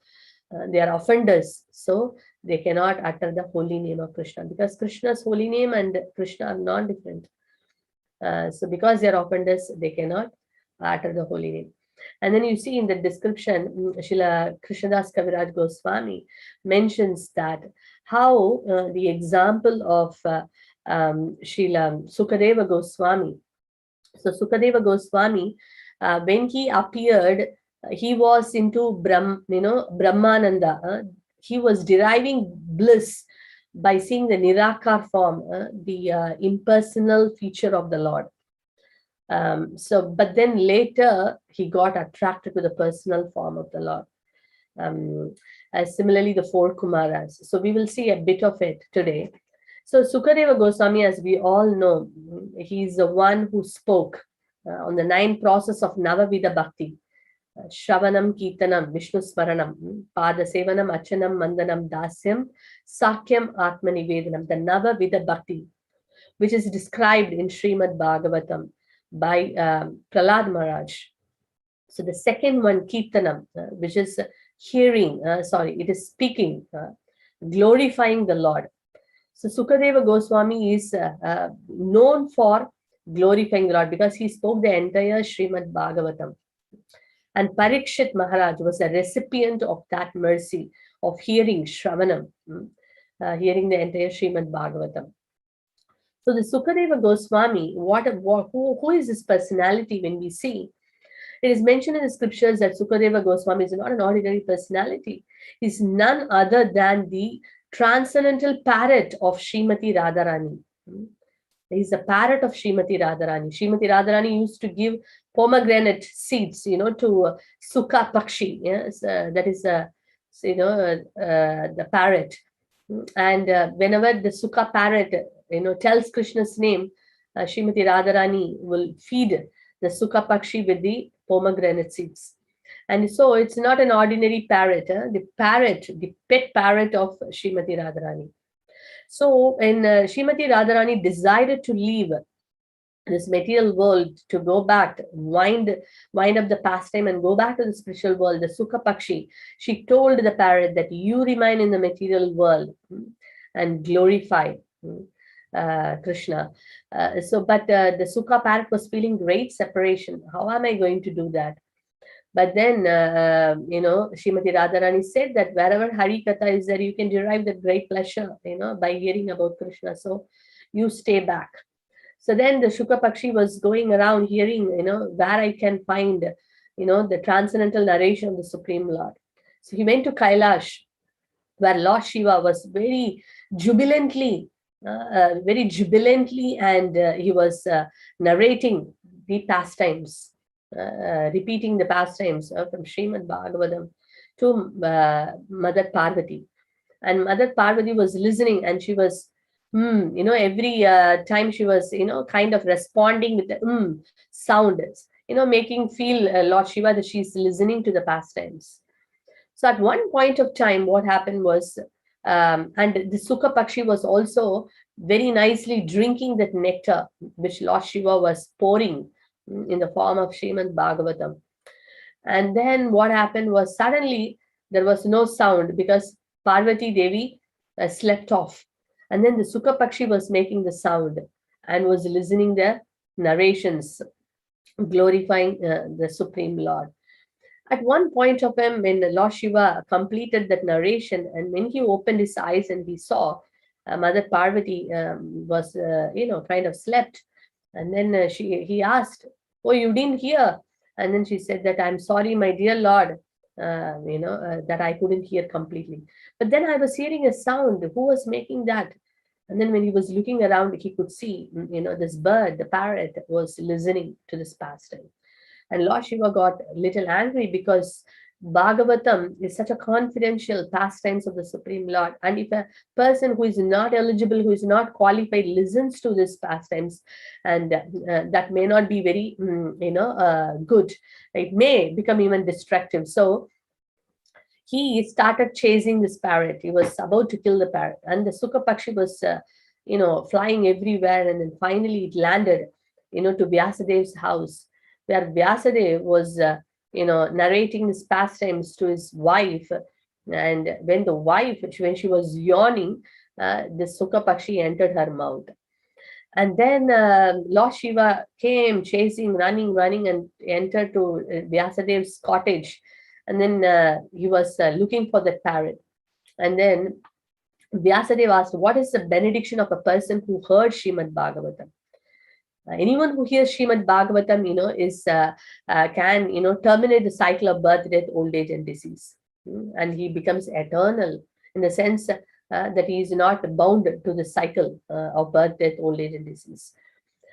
They are offenders, so they cannot utter the holy name of Krishna, because Krishna's holy name and Krishna are non-different. So because they are offenders, they cannot utter the holy name. And then you see in the description, Srila Krishnadas Kaviraj Goswami mentions that how the example of Srila Sukadeva Goswami. So Sukadeva Goswami, when he appeared, he was into Brahmananda. He was deriving bliss by seeing the Nirakar form, the impersonal feature of the Lord. But then later he got attracted to the personal form of the Lord. Similarly, the four Kumaras. So we will see a bit of it today. So Sukadeva Goswami, as we all know, he's the one who spoke on the 9 process of Navavida Bhakti. Shravanam, Kirtanam, Vishnu Smaranam, Pada Sevanam, Achanam, Mandanam, Dasyam, Sakyam, Atmanivedanam, the Navavida Bhakti, which is described in Srimad Bhagavatam by Prahlad Maharaj. So the second one, Kirtanam, which is hearing, it is speaking, glorifying the Lord. So Sukadeva Goswami is known for glorifying the Lord because he spoke the entire Srimad Bhagavatam. And Parikshit Maharaj was a recipient of that mercy of hearing Shravanam, hearing the entire Srimad Bhagavatam. So the Sukadeva Goswami, who is this personality when we see? It is mentioned in the scriptures that Sukadeva Goswami is not an ordinary personality. He is none other than the transcendental parrot of Srimati Radharani. He is the parrot of Srimati Radharani. Srimati Radharani used to give pomegranate seeds, to Sukha Pakshi. Yes, that is, the parrot. And whenever the Sukha parrot, tells Krishna's name, Srimati Radharani will feed the Sukha Pakshi with the pomegranate seeds. And so it's not an ordinary parrot, the pet parrot of Srimati Radharani. So when Srimati Radharani decided to leave this material world to go back, wind up the pastime and go back to the spiritual world, the Sukha Pakshi, she told the parrot that you remain in the material world and glorify Krishna. But the Sukha parrot was feeling great separation. How am I going to do that? But then, Srimati Radharani said that wherever Hari Katha is there, you can derive that great pleasure, by hearing about Krishna. So you stay back. So then the Shuka Pakshi was going around hearing, where I can find, the transcendental narration of the Supreme Lord. So he went to Kailash, where Lord Shiva was very jubilantly, and he was narrating the pastimes, repeating the pastimes from Srimad Bhagavatam to Mother Parvati. And Mother Parvati was listening, and she was, every time she was, kind of responding with the sound, making feel Lord Shiva that she's listening to the pastimes. So at one point of time, what happened was, and the Sukha Pakshi was also very nicely drinking that nectar which Lord Shiva was pouring in the form of Srimad Bhagavatam. And then what happened was, suddenly there was no sound because Parvati Devi slept off. And then the Sukha Pakshi was making the sound and was listening the narrations, glorifying the Supreme Lord. At one point of time, when Lord Shiva completed that narration, and when he opened his eyes and he saw Mother Parvati was, kind of slept. And then he asked, "Oh, you didn't hear?" And then she said that, "I'm sorry, my dear Lord, that I couldn't hear completely. But then I was hearing a sound. Who was making that?" And then when he was looking around, he could see, this bird, the parrot, was listening to this pastime. And Lord Shiva got a little angry because Bhagavatam is such a confidential pastimes of the Supreme Lord. And if a person who is not eligible, who is not qualified, listens to this pastimes, and that may not be very, good. It may become even destructive. So he started chasing this parrot. He was about to kill the parrot. And the Sukha Pakshi was, flying everywhere. And then finally it landed, to Vyasadev's house, where Vyasadev was, narrating his pastimes to his wife. And when the wife, when she was yawning, the Sukha Pakshi entered her mouth. And then Lord Shiva came chasing, running, and entered to Vyasadev's cottage. And then he was looking for the parrot. And then Vyasadeva asked, "What is the benediction of a person who heard Srimad Bhagavatam?" Anyone who hears Srimad Bhagavatam, can, terminate the cycle of birth, death, old age, and disease. And he becomes eternal in the sense that he is not bound to the cycle of birth, death, old age, and disease.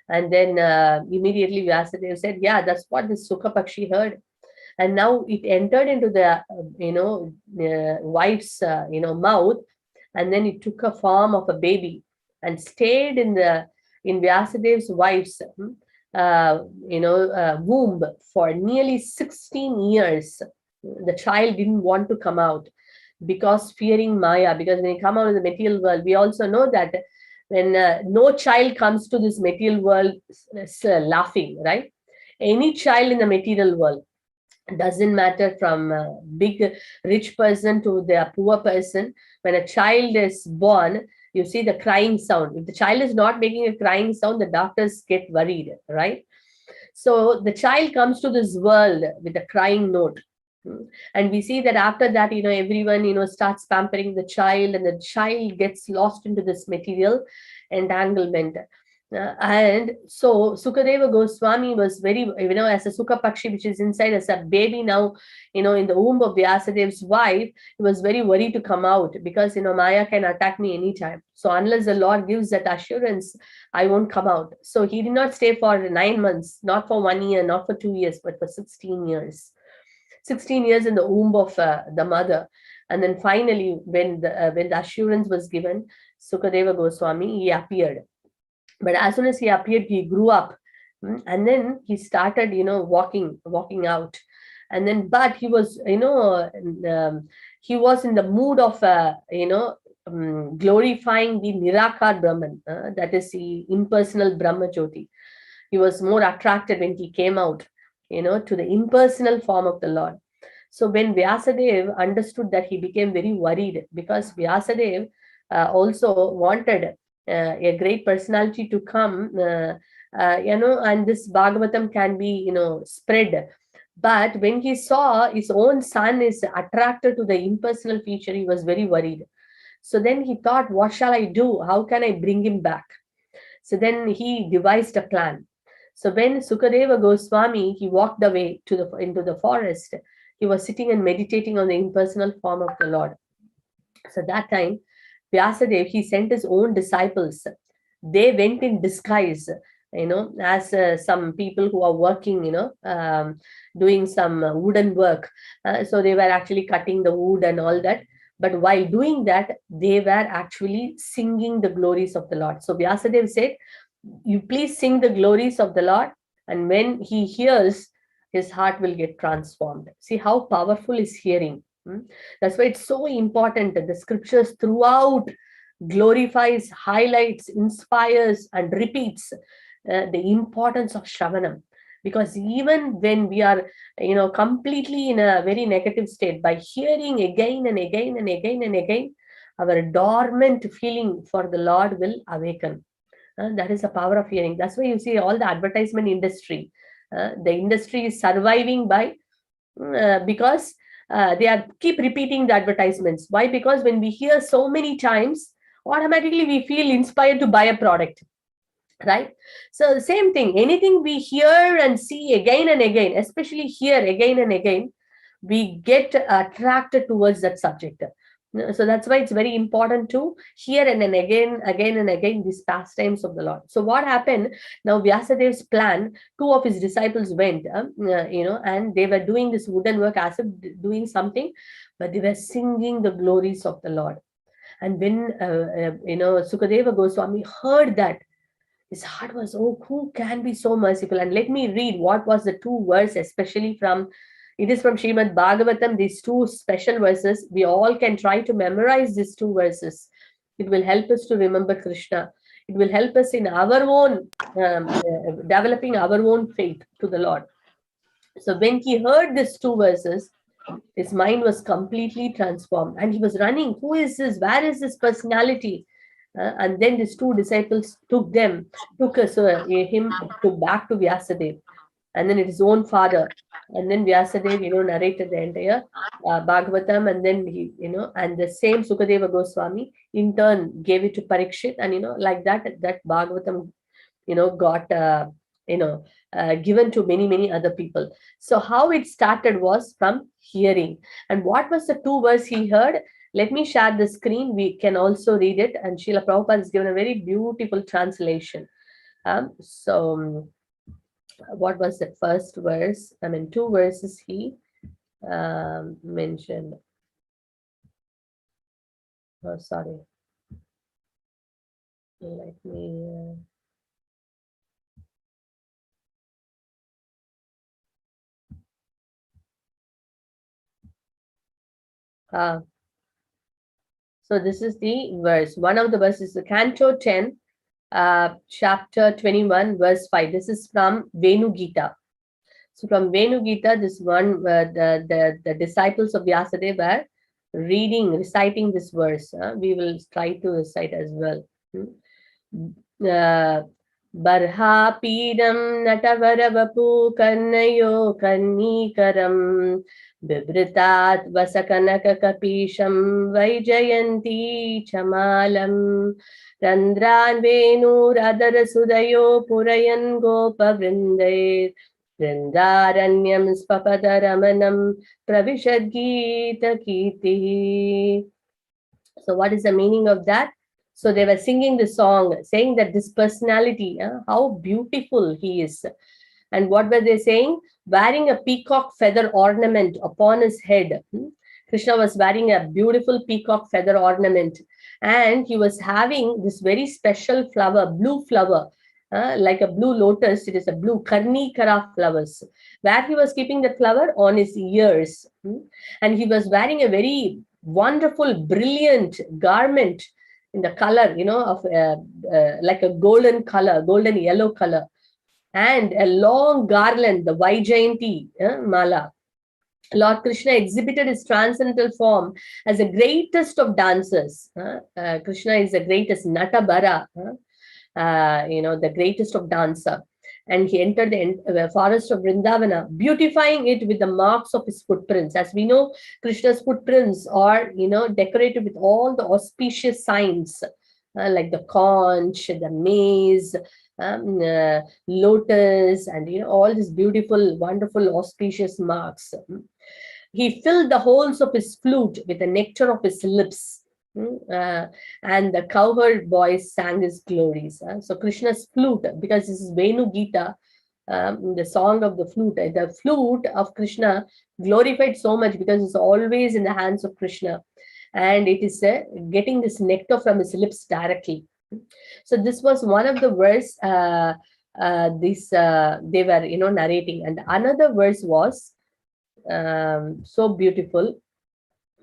And then immediately Vyasadeva said, "Yeah, that's what the Sukha Pakshi heard." And now it entered into the, wife's, mouth, and then it took a form of a baby and stayed in Vyasadev's wife's, womb for nearly 16 years. The child didn't want to come out because fearing Maya. Because when you come out of the material world, we also know that when no child comes to this material world laughing, right? Any child in the material world, doesn't matter from a big rich person to the poor person, when a child is born, you see the crying sound. If the child is not making a crying sound, the doctors get worried, right? So the child comes to this world with a crying note. And we see that after that, everyone, starts pampering the child, and the child gets lost into this material entanglement. And so Sukadeva Goswami was very, as a Sukha Pakshi, which is inside as a baby now, in the womb of Vyasadev's wife, he was very worried to come out because, Maya can attack me anytime. So unless the Lord gives that assurance, I won't come out. So he did not stay for 9 months, not for 1 year, not for 2 years, but for 16 years. 16 years in the womb of the mother. And then finally, when the assurance was given, Sukadeva Goswami, he appeared. But as soon as he appeared, he grew up, and then he started, walking out. And then, but he was, he was in the mood of, glorifying the Nirakar Brahman, that is the impersonal Brahma Jyoti. He was more attracted when he came out, to the impersonal form of the Lord. So when Vyasadeva understood that, he became very worried because Vyasadeva also wanted a great personality to come, and this Bhagavatam can be, spread. But when he saw his own son is attracted to the impersonal feature, he was very worried. So then he thought, what shall I do? How can I bring him back? So then he devised a plan. So when Sukadeva Goswami, he walked away into the forest, he was sitting and meditating on the impersonal form of the Lord. So that time, Vyasadeva, he sent his own disciples. They went in disguise, as some people who are working, doing some wooden work. So they were actually cutting the wood and all that. But while doing that, they were actually singing the glories of the Lord. So Vyasadeva said, you please sing the glories of the Lord. And when he hears, his heart will get transformed. See how powerful is hearing. That's why it's so important that the scriptures throughout glorifies, highlights, inspires, and repeats the importance of Shravanam. Because even when we are, completely in a very negative state, by hearing again and again and again and again, our dormant feeling for the Lord will awaken. That is the power of hearing. That's why you see all the advertisement industry. The industry is surviving by because they are keep repeating the advertisements. Why? Because when we hear so many times, automatically we feel inspired to buy a product, right? So the same thing, anything we hear and see again and again, especially hear again and again, we get attracted towards that subject. So that's why it's very important to hear and then again and again these pastimes of the Lord. So what happened now? Vyasadev's plan, two of his disciples went, and they were doing this wooden work as if doing something, but they were singing the glories of the Lord. And when Sukadeva Goswami heard that, his heart was, oh, who can be so merciful? And let me read what was the two verses, especially from. It is from Srimad Bhagavatam, these two special verses. We all can try to memorize these two verses. It will help us to remember Krishna. It will help us in our own, developing our own faith to the Lord. So when he heard these two verses, his mind was completely transformed and he was running. Who is this? Where is this personality? And then these two disciples took him back to Vyasadeva. And then his own father. And then Vyasadeva, narrated the entire Bhagavatam. And then he, and the same Sukadeva Goswami in turn gave it to Parikshit. And, like that Bhagavatam, got, given to many, many other people. So how it started was from hearing. And what was the two verses he heard? Let me share the screen. We can also read it. And Srila Prabhupada has given a very beautiful translation. What was the first verse? Two verses he mentioned. Oh, sorry. Let me. So this is the verse. One of the verses, the Canto 10. Chapter 21, verse 5. This is from Venu Gita. So from Venu Gita, this one, the disciples of Vyasadeva were reciting this verse. We will try to recite as well. Barha Pidam Natavarabapu Kannayo Kannikaram Bibritat Vasakanaka Kapisham Vaijayanti Chamalam Randran Venur Adara Sudayo Purayan Gopa Vrindai Vrindaranyam Spapadaramanam Pravishad Gita Kiti. So what is the meaning of that? So they were singing the song, saying that this personality, how beautiful he is. And what were they saying? Wearing a peacock feather ornament upon his head. Krishna was wearing a beautiful peacock feather ornament. And he was having this very special flower, blue flower, like a blue lotus. It is a blue Karnikara flowers. Where he was keeping the flower? On his ears. And he was wearing a very wonderful, brilliant garment in the color, of like a golden color, golden yellow color. And a long garland, the Vaijayanti mala. Lord Krishna exhibited his transcendental form as the greatest of dancers. Krishna is the greatest, Natabara, the greatest of dancer. And he entered the forest of Vrindavana, beautifying it with the marks of his footprints. As we know, Krishna's footprints are, decorated with all the auspicious signs. like the conch, the maize, lotus, and all these beautiful, wonderful, auspicious marks. He filled the holes of his flute with the nectar of his lips. And the cowherd boys sang his glories. So Krishna's flute, because this is Venu Gita, the song of the flute of Krishna glorified so much because it's always in the hands of Krishna, and it is getting this nectar from his lips directly. So this was one of the verse they were narrating, and another verse was so beautiful.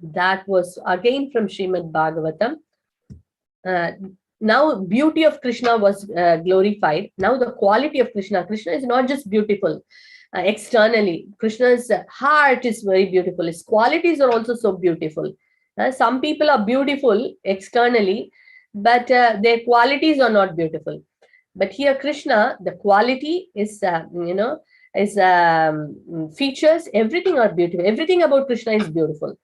That was again from Srimad Bhagavatam. Now beauty of Krishna was glorified. Now the quality of Krishna is not just beautiful externally. Krishna's heart is very beautiful. His qualities are also so beautiful. Some people are beautiful externally, but their qualities are not beautiful. But here Krishna, the quality is features, everything are beautiful. Everything about Krishna is beautiful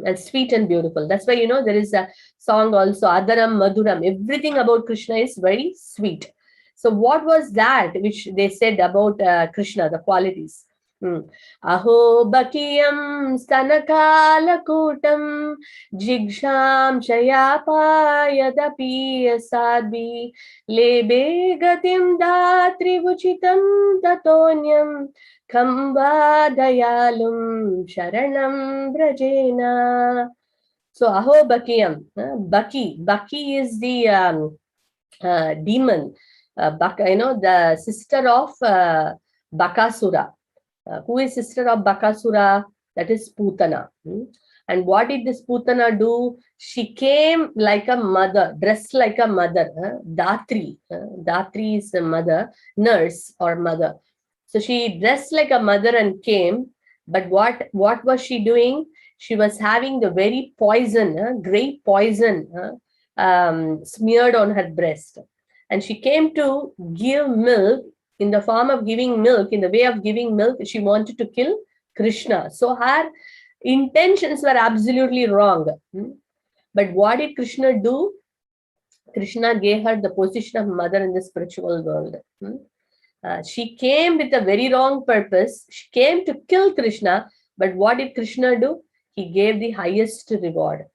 and sweet and beautiful. That's why there is a song also, Adaram Madhuram. Everything about Krishna is very sweet. So what was that which they said about Krishna, the qualities? Aho bakiyam stanakalakutam jigsham chayapayadapi asadbi lebe gatim datri vuchitam tatonyam Kamba dayalum sharanam brajena. So aho bakiyam, Baki is the demon, the sister of Bakasura. Who is sister of Bakasura? That is Putana. And what did this Putana do? She came like a mother, dressed like a mother. Datri. Datri is a mother, nurse or mother. So she dressed like a mother and came, but what was she doing? She was having the very poison, great poison smeared on her breast. And she came to give milk in the form of giving milk, in the way of giving milk. She wanted to kill Krishna. So her intentions were absolutely wrong. But what did Krishna do? Krishna gave her the position of mother in the spiritual world. She came with a very wrong purpose. She came to kill Krishna, but what did Krishna do? He gave the highest reward.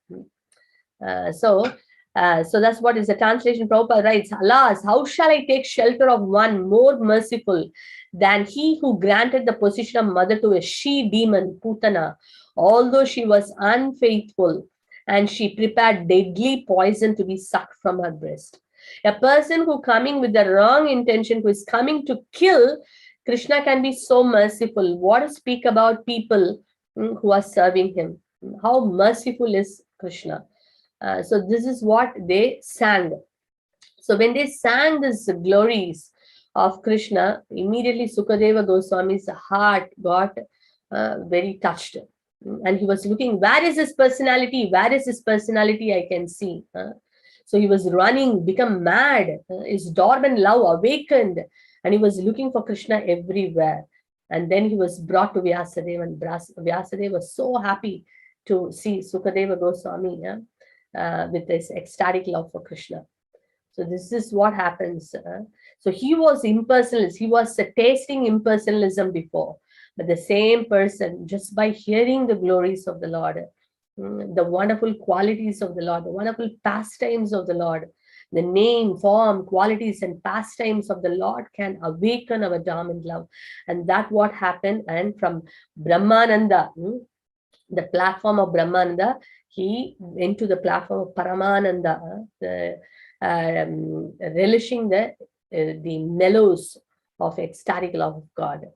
So that's what is the translation. Prabhupada writes, Alas, how shall I take shelter of one more merciful than he who granted the position of mother to a she-demon, Putana, although she was unfaithful and she prepared deadly poison to be sucked from her breast. A person who coming with the wrong intention, who is coming to kill, Krishna can be so merciful. What to speak about people who are serving him? How merciful is Krishna? So this is what they sang. So when they sang these glories of Krishna, immediately Sukadeva Goswami's heart got very touched. And he was looking, where is his personality? Where is his personality? I can see. So he was running, become mad. His dormant love awakened. And he was looking for Krishna everywhere. And then he was brought to Vyasadeva. And Vyasadeva was so happy to see Sukadeva Goswami with this ecstatic love for Krishna. So this is what happens. So he was impersonalist. He was tasting impersonalism before. But the same person, just by hearing the glories of the Lord, the wonderful qualities of the Lord, the wonderful pastimes of the Lord, the name, form, qualities, and pastimes of the Lord can awaken our dormant love. And that's what happened. And from Brahmananda, the platform of Brahmananda, he went to the platform of Paramananda, relishing the mellows of ecstatic love of God.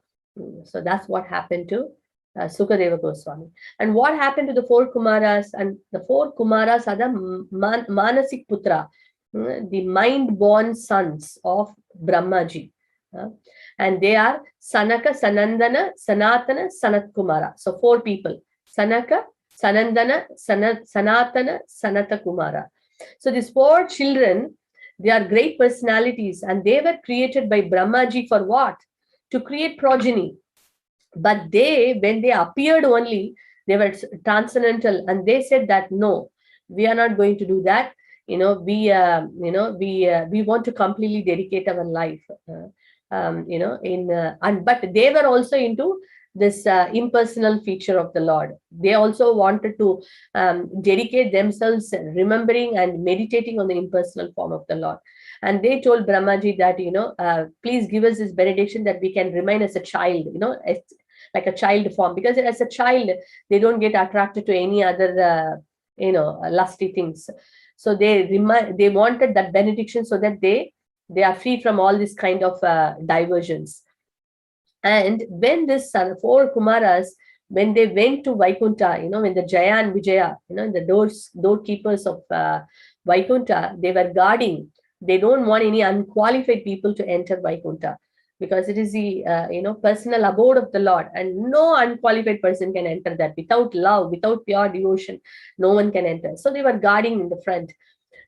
So that's what happened to Sukadeva Goswami. And what happened to the four Kumaras? And the four Kumaras are the Manasik Putra, the mind-born sons of Brahmaji. And they are Sanaka, Sanandana, Sanatana, Sanat Kumara. So four people. Sanaka, Sanandana, Sanatana, Sanata Kumara. So these four children, they are great personalities, and they were created by Brahmaji for what? To create progeny. But they, when they appeared only, they were transcendental, and they said that no, we are not going to do that. we want to completely dedicate our life, but they were also into this impersonal feature of the Lord. They also wanted to dedicate themselves remembering and meditating on the impersonal form of the Lord. And they told Brahmaji that, please give us this benediction that we can remain as a child, like a child form, because as a child, they don't get attracted to any other, lusty things. So they wanted that benediction so that they are free from all this kind of diversions. And when this four Kumaras, when they went to Vaikuntha, when the Jaya and Vijaya, the doorkeepers of Vaikuntha, they were guarding. They don't want any unqualified people to enter Vaikuntha, because it is the personal abode of the Lord, and no unqualified person can enter that. Without love, without pure devotion, no one can enter. So they were guarding in the front,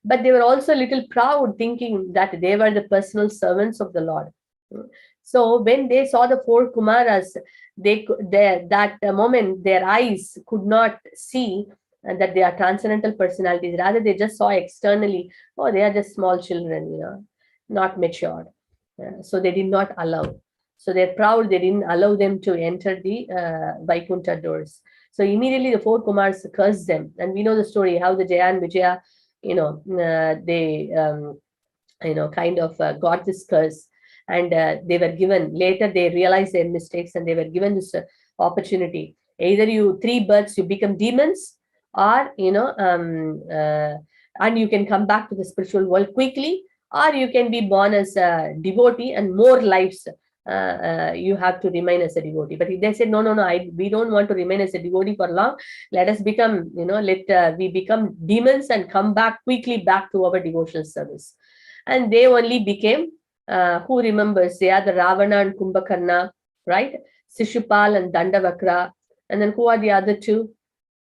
but they were also a little proud, thinking that they were the personal servants of the Lord. So when they saw the four Kumaras, that moment their eyes could not see that they are transcendental personalities. Rather, they just saw externally, oh, they are just small children, not matured. So they did not allow. So they're proud, they didn't allow them to enter the Vaikuntha doors. So immediately the four Kumars cursed them. And we know the story, how the Jaya and Vijaya, they kind of got this curse. And they were given, later they realized their mistakes, and they were given this opportunity. Either you 3 births, you become demons, or, and you can come back to the spiritual world quickly, or you can be born as a devotee, and more lives you have to remain as a devotee. But they said, no, we don't want to remain as a devotee for long. Let us become, we become demons and come back quickly back to our devotional service. And they only became, who remembers? They are the Ravana and Kumbhakarna, right? Sishupal and Dandavakra. And then who are the other two?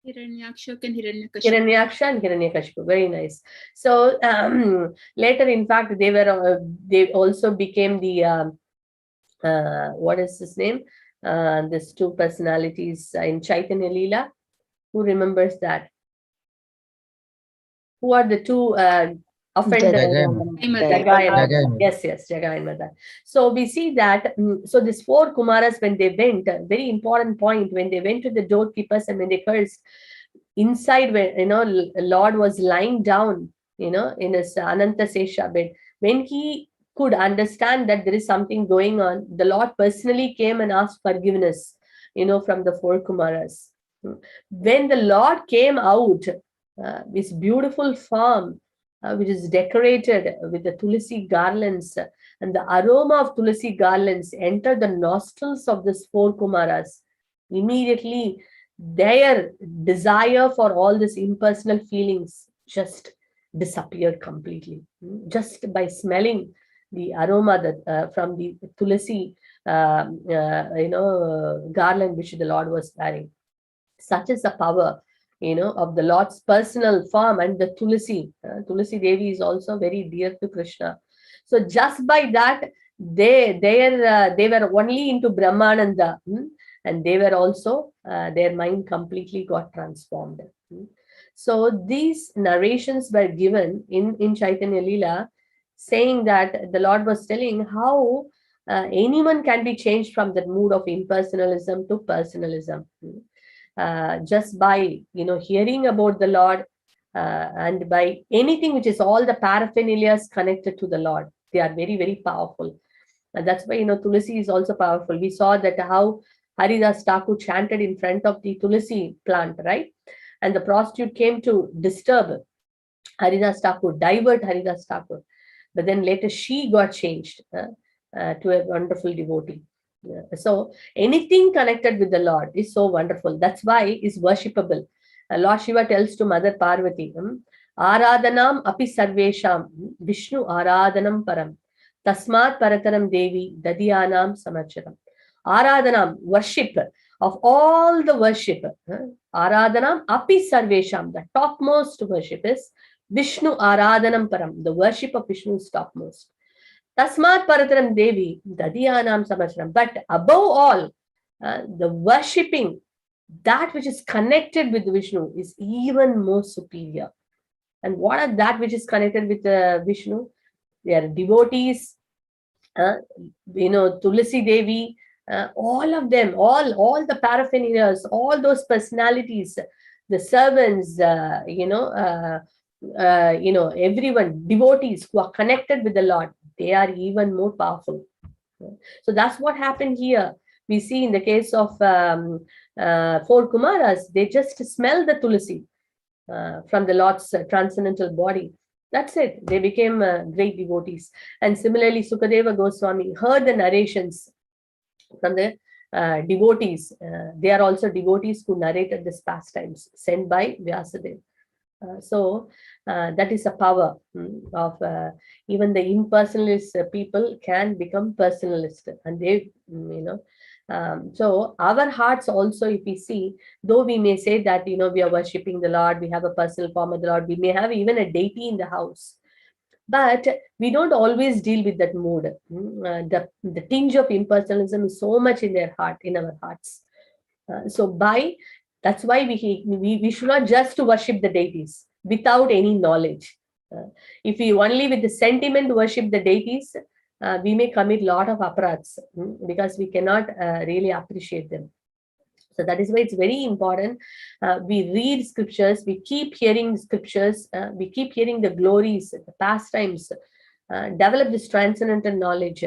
Hiranyaksha and Hiranyakashipu.
Hiranyaksha and Hiranyakashipu. Very nice. So later, in fact, they also became the what is his name? These 2 personalities in Chaitanya Leela. Who remembers that? Who are the 2 offenders? Jagai. Yes, Jagai and Madai. So we see that, so these 4 Kumaras, when they went, very important point, when they went to the doorkeepers and when they cursed, inside, when Lord was lying down, in his Ananta Sesha bed, when he could understand that there is something going on, the Lord personally came and asked forgiveness, from the 4 Kumaras. When the Lord came out, this beautiful form, which is decorated with the Tulsi garlands, and the aroma of Tulsi garlands entered the nostrils of these 4 Kumaras. Immediately, their desire for all these impersonal feelings just disappeared completely. Just by smelling the aroma that from the Tulsi, garland which the Lord was wearing. Such is the power, of the Lord's personal form. And the Tulsi Devi is also very dear to Krishna. So just by that, they were only into Brahmananda, and they were also, their mind completely got transformed. So these narrations were given in Chaitanya Leela, saying that the Lord was telling how anyone can be changed from that mood of impersonalism to personalism. Just by hearing about the Lord, and by anything which is all the paraphernalias connected to the Lord, they are very, very powerful. And that's why Tulsi is also powerful. We saw that how Haridas Thakur chanted in front of the Tulsi plant, right? And the prostitute came to disturb Haridas Thakur, divert Haridas Thakur, but then later she got changed to a wonderful devotee. So anything connected with the Lord is so wonderful. That's why it's worshipable. Lord Shiva tells to Mother Parvati, Aradhanam api sarvesham Vishnu aradhanam param tasmat parataram devi dadiyanam samacharam. Aradhanam, worship of all the worship. Aradhanam api sarvesham, the topmost worship is Vishnu aradhanam param. The worship of Vishnu is topmost. Tasmat parataram devi dadiyanam samacharam. But above all, the worshipping, that which is connected with Vishnu, is even more superior. And what are that which is connected with Vishnu? They are devotees, Tulasi Devi, all of them, all the paraphernalias, all those personalities, the servants, everyone, devotees who are connected with the Lord, they are even more powerful. So that's what happened here. We see in the case of 4 Kumaras, they just smell the Tulasi from the Lord's transcendental body. That's it. They became great devotees. And similarly, Sukadeva Goswami heard the narrations from the devotees. They are also devotees who narrated this pastimes sent by Vyasadeva. So that is a power of even the impersonalist people can become personalist, and they, so our hearts also, if we see, though we may say that, we are worshipping the Lord, we have a personal form of the Lord, we may have even a deity in the house, but we don't always deal with that mood. The tinge of impersonalism is so much in their heart, in our hearts. That's why we should not just worship the deities without any knowledge. If we only with the sentiment worship the deities, we may commit a lot of aparats because we cannot really appreciate them. So that is why it's very important. We read scriptures, we keep hearing scriptures, we keep hearing the glories, the pastimes, develop this transcendental knowledge.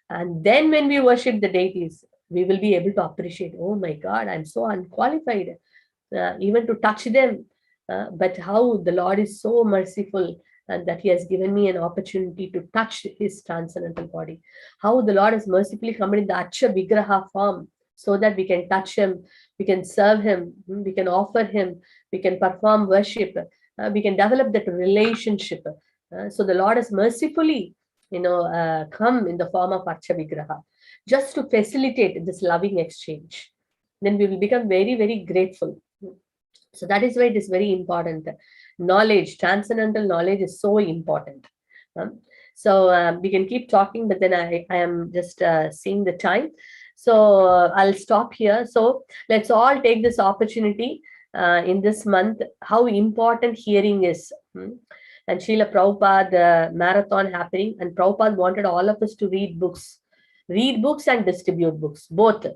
And then when we worship the deities, we will be able to appreciate, oh my God, I'm so unqualified even to touch them. But how the Lord is so merciful and that he has given me an opportunity to touch his transcendental body. How the Lord has mercifully come in the Acha Vigraha form so that we can touch him, we can serve him, we can offer him, we can perform worship, we can develop that relationship. So the Lord has mercifully, come in the form of Acha Vigraha just to facilitate this loving exchange. Then we will become very, very grateful. So that is why it is very important. Knowledge, transcendental knowledge is so important. So we can keep talking, but then I am just seeing the time. So I'll stop here. So let's all take this opportunity in this month, how important hearing is. And Srila Prabhupada Marathon happening, and Prabhupada wanted all of us to read books and distribute books, both.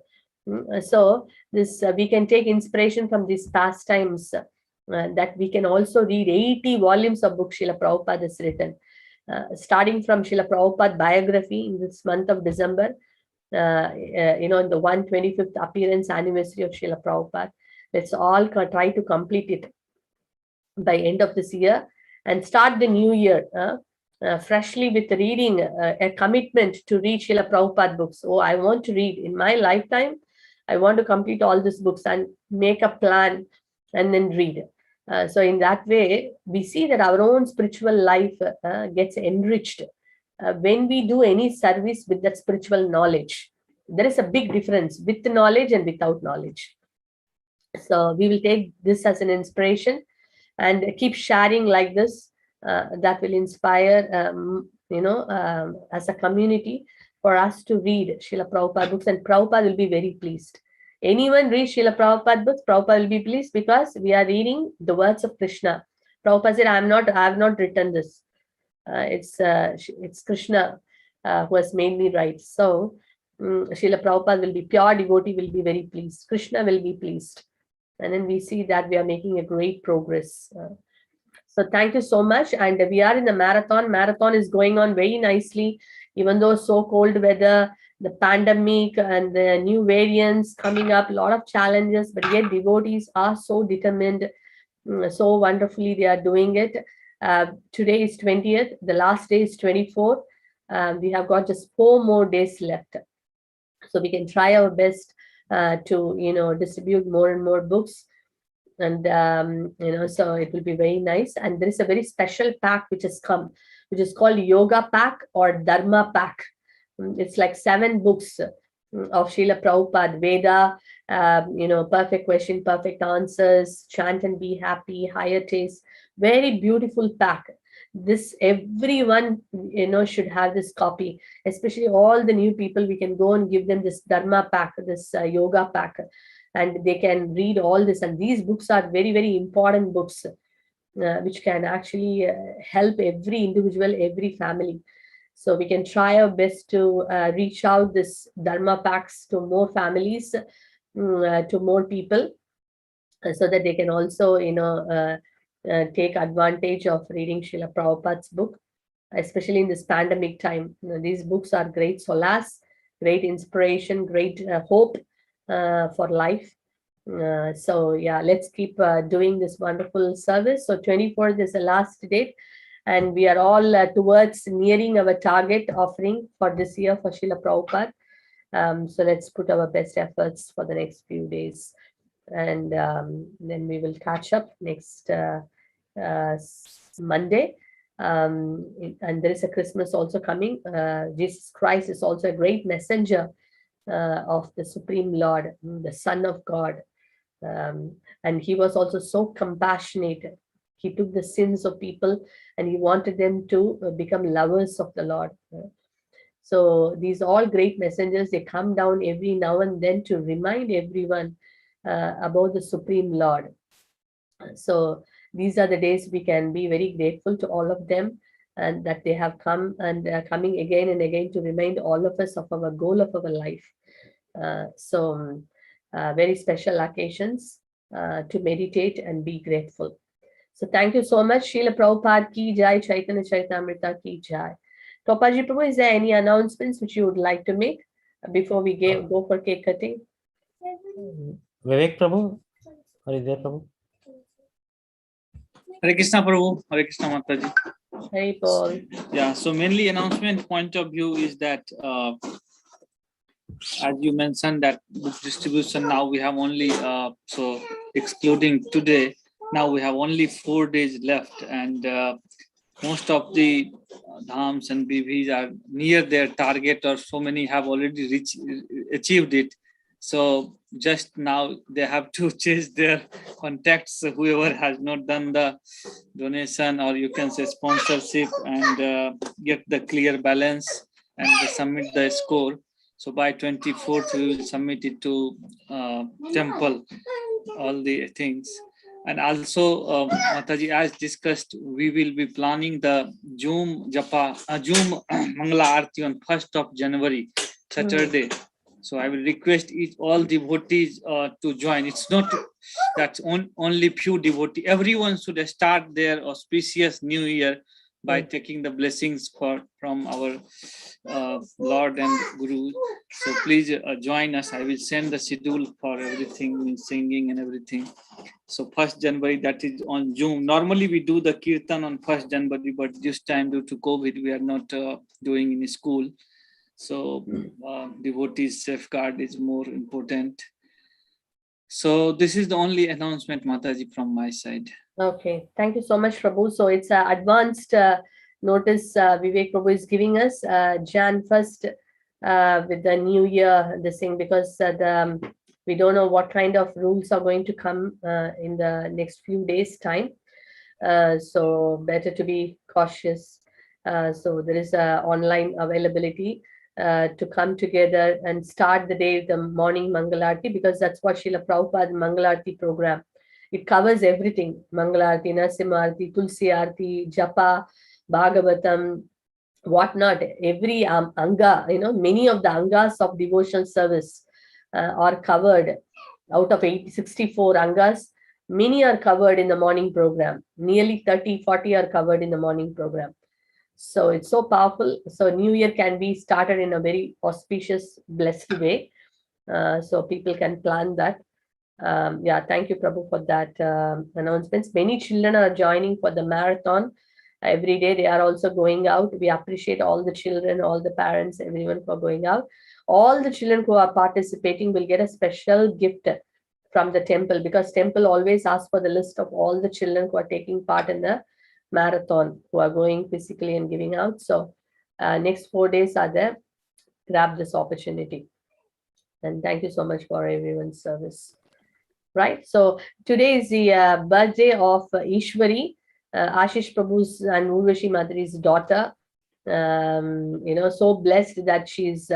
So this we can take inspiration from these pastimes, that we can also read 80 volumes of books Srila Prabhupada has written, starting from Srila Prabhupada biography in this month of December, in the 125th appearance anniversary of Srila Prabhupada. Let's all try to complete it by end of this year and start the new year freshly with reading, a commitment to read Srila Prabhupada books. Oh, I want to read in my lifetime. I want to complete all these books and make a plan and then read. So in that way, we see that our own spiritual life gets enriched when we do any service with that spiritual knowledge. There is a big difference with the knowledge and without knowledge. So we will take this as an inspiration and keep sharing like this. That will inspire, as a community, for us to read Srila Prabhupada books, and Prabhupada will be very pleased. Anyone read Srila Prabhupada books, Prabhupada will be pleased because we are reading the words of Krishna. Prabhupada said, I have not written this. It's Krishna who has made me write. So Srila Prabhupada will be, pure devotee will be very pleased. Krishna will be pleased. And then we see that we are making a great progress. So thank you so much. And we are in the marathon. Marathon is going on very nicely, even though so cold weather, the pandemic and the new variants coming up, a lot of challenges, but yet devotees are so determined, so wonderfully they are doing it. Today is 20th, the last day is 24th. We have got just 4 more days left. So we can try our best to, distribute more and more books. And, so it will be very nice. And there is a very special pack which has come, which is called Yoga Pack or Dharma Pack. It's like 7 books of Srila Prabhupada, Veda, perfect question, perfect answers, chant and be happy, higher taste. Very beautiful pack. This everyone should have this copy, especially all the new people. We can go and give them this Dharma Pack, this Yoga Pack, and they can read all this. And these books are very, very important books. which can actually help every individual, every family. So we can try our best to reach out this Dharma packs to more families, to more people, so that they can also, take advantage of reading Srila Prabhupada's book, especially in this pandemic time. These books are great solace, great inspiration, great hope for life. So yeah, let's keep doing this wonderful service. So 24th is the last date, and we are all towards nearing our target offering for this year for Srila Prabhupada. So let's put our best efforts for the next few days, and then we will catch up next Monday. And there is a Christmas also coming. Jesus Christ is also a great messenger of the Supreme Lord, the Son of God. And he was also so compassionate. He took the sins of people and he wanted them to become lovers of the Lord. So these all great messengers, they come down every now and then to remind everyone about the Supreme Lord. So these are the days we can be very grateful to all of them, and that they have come and are coming again and again to remind all of us of our goal of our life. Very special occasions to meditate and be grateful. So thank you so much. Srila Prabhupada ki jai, Chaitanya Charitamrita ki jai. Topaji Prabhu, is there any announcements which you would like to make before we go for cake cutting?
Vivek Prabhu, are you there, Prabhu?
Hare Krishna Prabhu, Hare Krishna Mataji.
Hare Paul.
Yeah, so mainly announcement point of view is that as you mentioned that book distribution, now we have only, so excluding today, now we have only 4 days left, and most of the dhams and BVs are near their target, or so many have already achieved it. So just now they have to change their contacts, whoever has not done the donation, or you can say sponsorship, and get the clear balance and submit the score. So by 24th, we will submit it to temple, all the things. And also, Mataji, as discussed, we will be planning the Zoom Mangala Aarti on 1st of January, Saturday. So I will request all devotees to join. It's not that only few devotees. Everyone should start their auspicious new year by taking the blessings from our Lord and Guru. So please join us. I will send the schedule for everything, singing and everything. So 1st January, that is on Zoom. Normally we do the kirtan on 1st January, but this time due to COVID, we are not doing in school. So devotees safeguard is more important. So this is the only announcement, Mataji, from my side.
Okay, thank you so much, Prabhu. So it's an advanced notice Vivek Prabhu is giving us, Jan 1st with the new year, this thing, because we don't know what kind of rules are going to come in the next few days' time. So better to be cautious. So there is online availability to come together and start the day with the morning Mangalarti, because that's what Srila Prabhupada Mangalarti program. It covers everything: Mangalarti, Narasimha-arti, Tulsi Arti, Japa, Bhagavatam, whatnot. Every anga, many of the angas of devotional service are covered. Out of 64 angas, many are covered in the morning program. Nearly 30-40 are covered in the morning program. So it's so powerful. So New Year can be started in a very auspicious, blessed way. So people can plan that. Yeah, thank you, Prabhu, for that announcements. Many children are joining for the marathon. Every day they are also going out. We appreciate all the children, all the parents, everyone for going out. All the children who are participating will get a special gift from the temple, because temple always asks for the list of all the children who are taking part in the marathon, who are going physically and giving out. So next 4 days are there. Grab this opportunity. And thank you so much for everyone's service. Right. So today is the birthday of Ishwari, Ashish Prabhu's and Urvashi Madhuri's daughter. So blessed that she's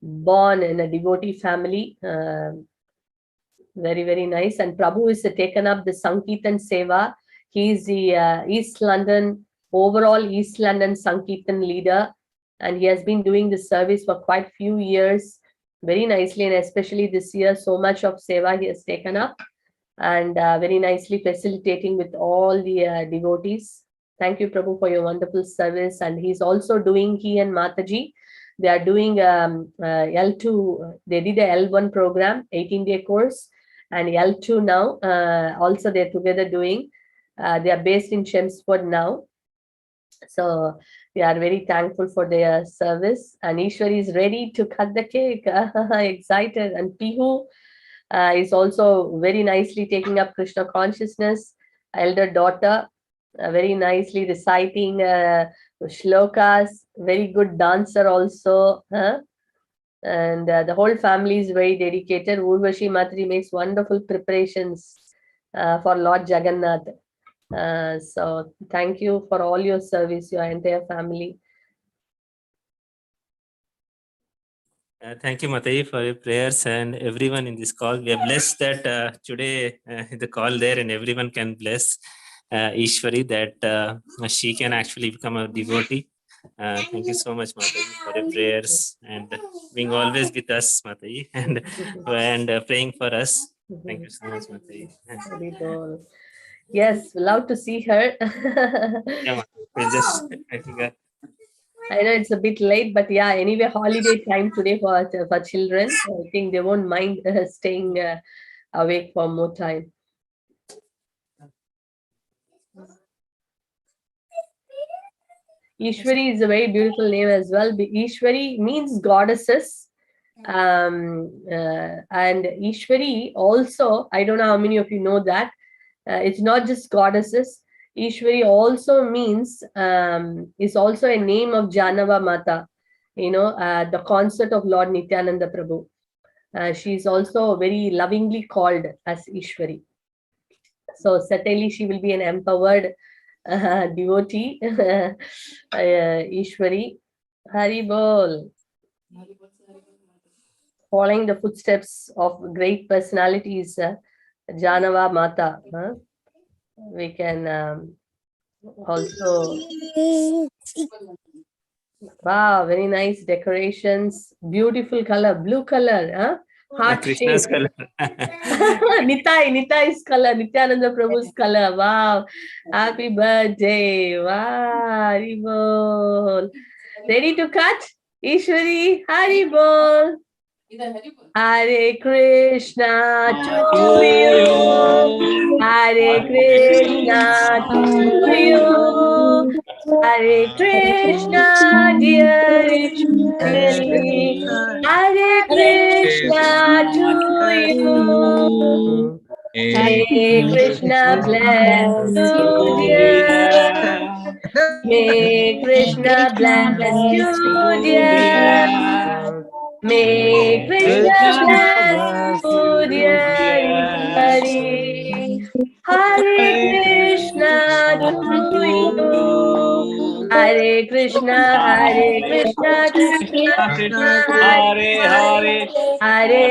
born in a devotee family. Very, very nice. And Prabhu is taken up the Sankirtan Seva He's the East London, overall East London Sankirtan leader, and he has been doing this service for quite a few years very nicely, and especially this year, so much of seva he has taken up, and very nicely facilitating with all the devotees. Thank you, Prabhu, for your wonderful service. And he's also doing, he and Mataji, they are doing L2, they did a L1 program, 18-day course, and L2 now, also they're together doing. They are based in Chelmsford now. So we are very thankful for their service. And Ishwari is ready to cut the cake, excited. And Pihu is also very nicely taking up Krishna consciousness, elder daughter, very nicely reciting shlokas, very good dancer also. And the whole family is very dedicated. Urvashi Matri makes wonderful preparations for Lord Jagannath. So thank you for all your service, your entire family.
Thank you, Mataji, for your prayers and everyone in this call. We are blessed that today the call there and everyone can bless Ishwari that she can actually become a devotee. Thank you so much, Mataji, for your prayers and being always with us, Mataji, and praying for us. Thank you so much, Mataji.
Yes, love to see her.
Yeah, I forgot.
I know it's a bit late, but yeah, anyway, holiday time today for children. I think they won't mind staying awake for more time. Ishwari is a very beautiful name as well. Ishwari means goddesses. And Ishwari also, I don't know how many of you know that, it's not just goddesses. Ishwari also means, is also a name of Janava Mata, you know, the consort of Lord Nityananda Prabhu. She is also very lovingly called as Ishwari. So certainly she will be an empowered devotee, Ishwari. Hari Bol. Following the footsteps of great personalities, Janava Mata. We can also, wow, very nice decorations, beautiful color, blue color, heart
Krishna's
shape.
color.
Nitai's color, Nityananda Prabhu's color. Wow, happy birthday. Wow, Haribol. Ready to cut? Ishwari, Haribol. Hare Krishna to you. Hare Krishna to you. Hare Krishna, dear Ishwari. Hare Krishna to you. May Krishna bless you, dear. May Krishna bless you, dear. May Krishna bless you, dear Ishwari. Hare Krishna to you. Hare Krishna, Krishna Krishna, Hare Hare. Hare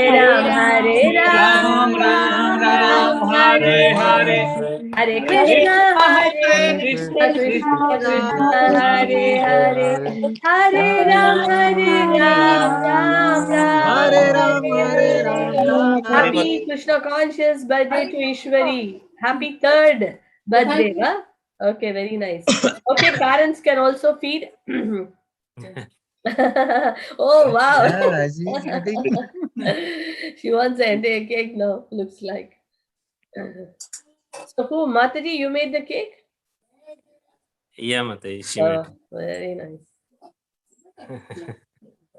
Ram, Ram Ram, Hare Hare. Hare Krishna, Krishna Krishna, Hare Hare. Hare Ram, Ram Ram,
Hare Ram, Hare Ram, Ram Ram.
Happy Krishna conscious birthday to Ishwari. Happy 3rd birthday. Huh? Okay, very nice. Okay, parents can also feed. Oh, wow.
Yeah, she's getting.
She wants an entire cake now, looks like. So, who, Mataji, you made the cake?
Yeah, Mataji, she made.
Very nice.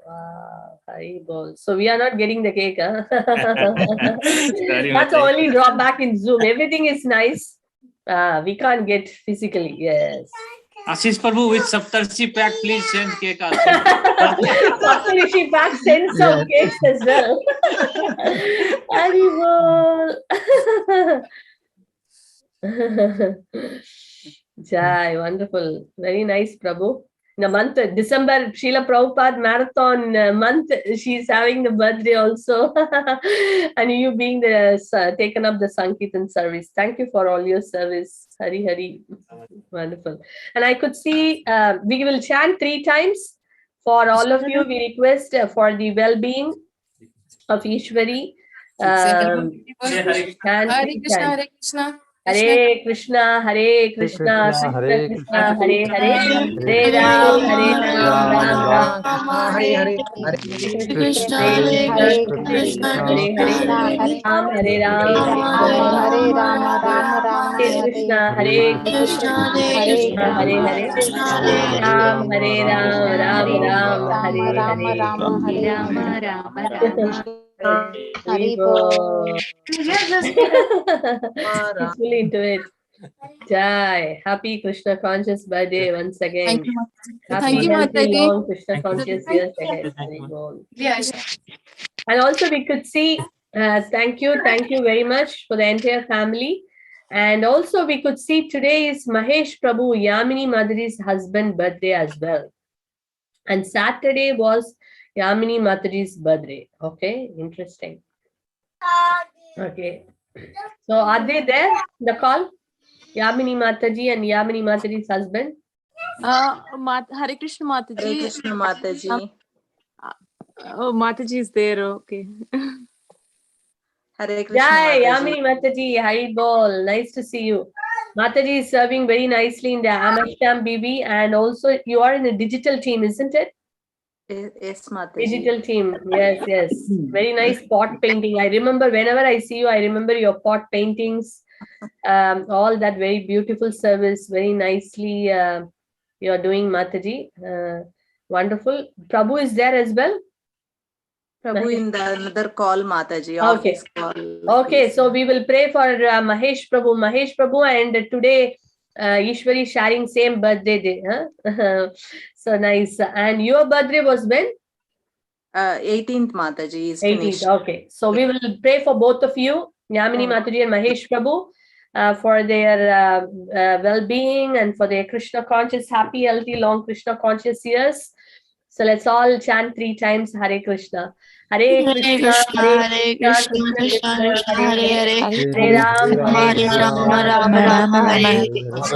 Wow, Haribol. So we are not getting the cake, huh?
Sorry,
That's the
Mataji.
only drawback in Zoom. Everything is nice. We can't get physically. Yes.
Ashish Prabhu, with Saptarshi pack, please send cake also.
Saptarishi pack send some cakes as well. Haribol. Jai, wonderful. Very nice, Prabhu. the month December, Srila Prabhupada Marathon month, she's having the birthday also. And you being the taken up the Sankirtan service. Thank you for all your service. Hari Hari. Wonderful. And I could see we will chant 3 times for all of you. We request for the well-being of Ishwari. Chant 3 times. Hare Krishna, Hare Krishna, Krishna Krishna, Hare Hare, Hare Ram, Ram Ram,
Hare
Krishna,
Hare
Hare
Krishna,
Hare Hare, Hare Ram,
Hare Rama, Rama Rama,
Hare
Hare
Krishna, Hare Krishna, Krishna Hare Hare, Hare Ram, Ram Ram, Hare
Rama
Hare.
Rama, Hare
Rama Rama Rama.
Hare Bol.
It's really into it. Jai. Happy Krishna conscious birthday once again. Happy healthy long Krishna conscious years ahead. Hari Bol. And also we could see, thank you very much for the entire family. And also we could see today is Mahesh Prabhu, Yamini Madhuri's husband birthday as well. And Saturday was Yamini Madhuri's birthday. Okay, interesting. Okay. So are they there, the call? Yamini Mataji and Yamini Mataji's husband?
Hare Krishna Mataji.
Hare Krishna Mataji.
Oh, Mataji is there. Okay.
Hare Krishna
Jai,
Mataji.
Yamini Mataji, Hari Bol. Nice to see you. Mataji is serving very nicely in the Amasham BB, and also you are in the digital team, isn't it?
Yes, Mataji.
Digital team. Yes, yes. Very nice pot painting. I remember whenever I see you, I remember your pot paintings. All that very beautiful service. Very nicely you are doing, Mataji. Wonderful. Prabhu is there as well?
Prabhu in the another call, Mataji.
Okay.
Office call.
Okay, so we will pray for Mahesh Prabhu. Mahesh Prabhu, and today Ishwari sharing same birthday day. Huh? So nice. And your birthday was when?
18th, Mataji is
18th.
finished.
Okay, so we will pray for both of you, Yamini Mataji and Mahesh Prabhu, for their well-being and for their Krishna conscious, happy, healthy, long Krishna conscious years. So let's all chant 3 times Hare Krishna. Hare Krishna, Hare Krishna, Krishna Krishna, Hare Hare, Hare Ram, Rama Rama, Hare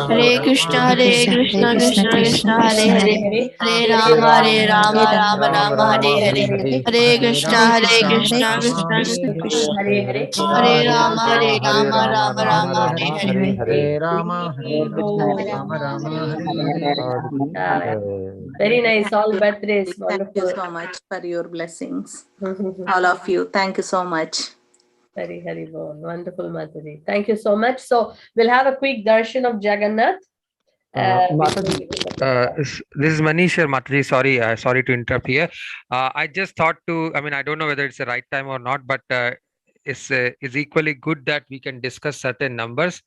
Hare Krishna, Krishna Krishna, Hare Hare, Hare Rama, Rama Rama, Hare Hare, Hare Krishna, Krishna Krishna,
Hare Hare,
Hare Rama, Rama Rama, Hare Hare.
Hare Rama, Rama Rama, Hare Hare.
Very nice, all birthdays,
Thank you
wonderful.
so much for your blessings. All of you. Thank you so much.
Very, very wonderful, Mataji. Thank you so much. So we'll have a quick darshan of Jagannath.
Mataji, this is Manish here, Mataji. Sorry to interrupt here. I just thought to, I mean, I don't know whether it's the right time or not, but it's equally good that we can discuss certain numbers.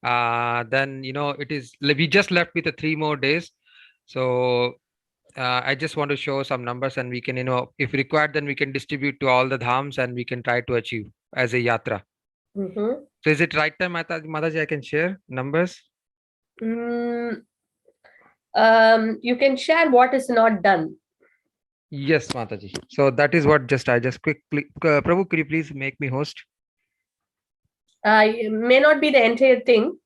Then, it is, we just left with the 3 more days. So I just want to show some numbers, and we can, if required, then we can distribute to all the dhams and we can try to achieve as a yatra. So is it right time, Mataji, I can share numbers?
You can share what is not done.
Yes, Mataji. So that is what I just quickly, Prabhu, could you please make me host?
It may not be the entire thing.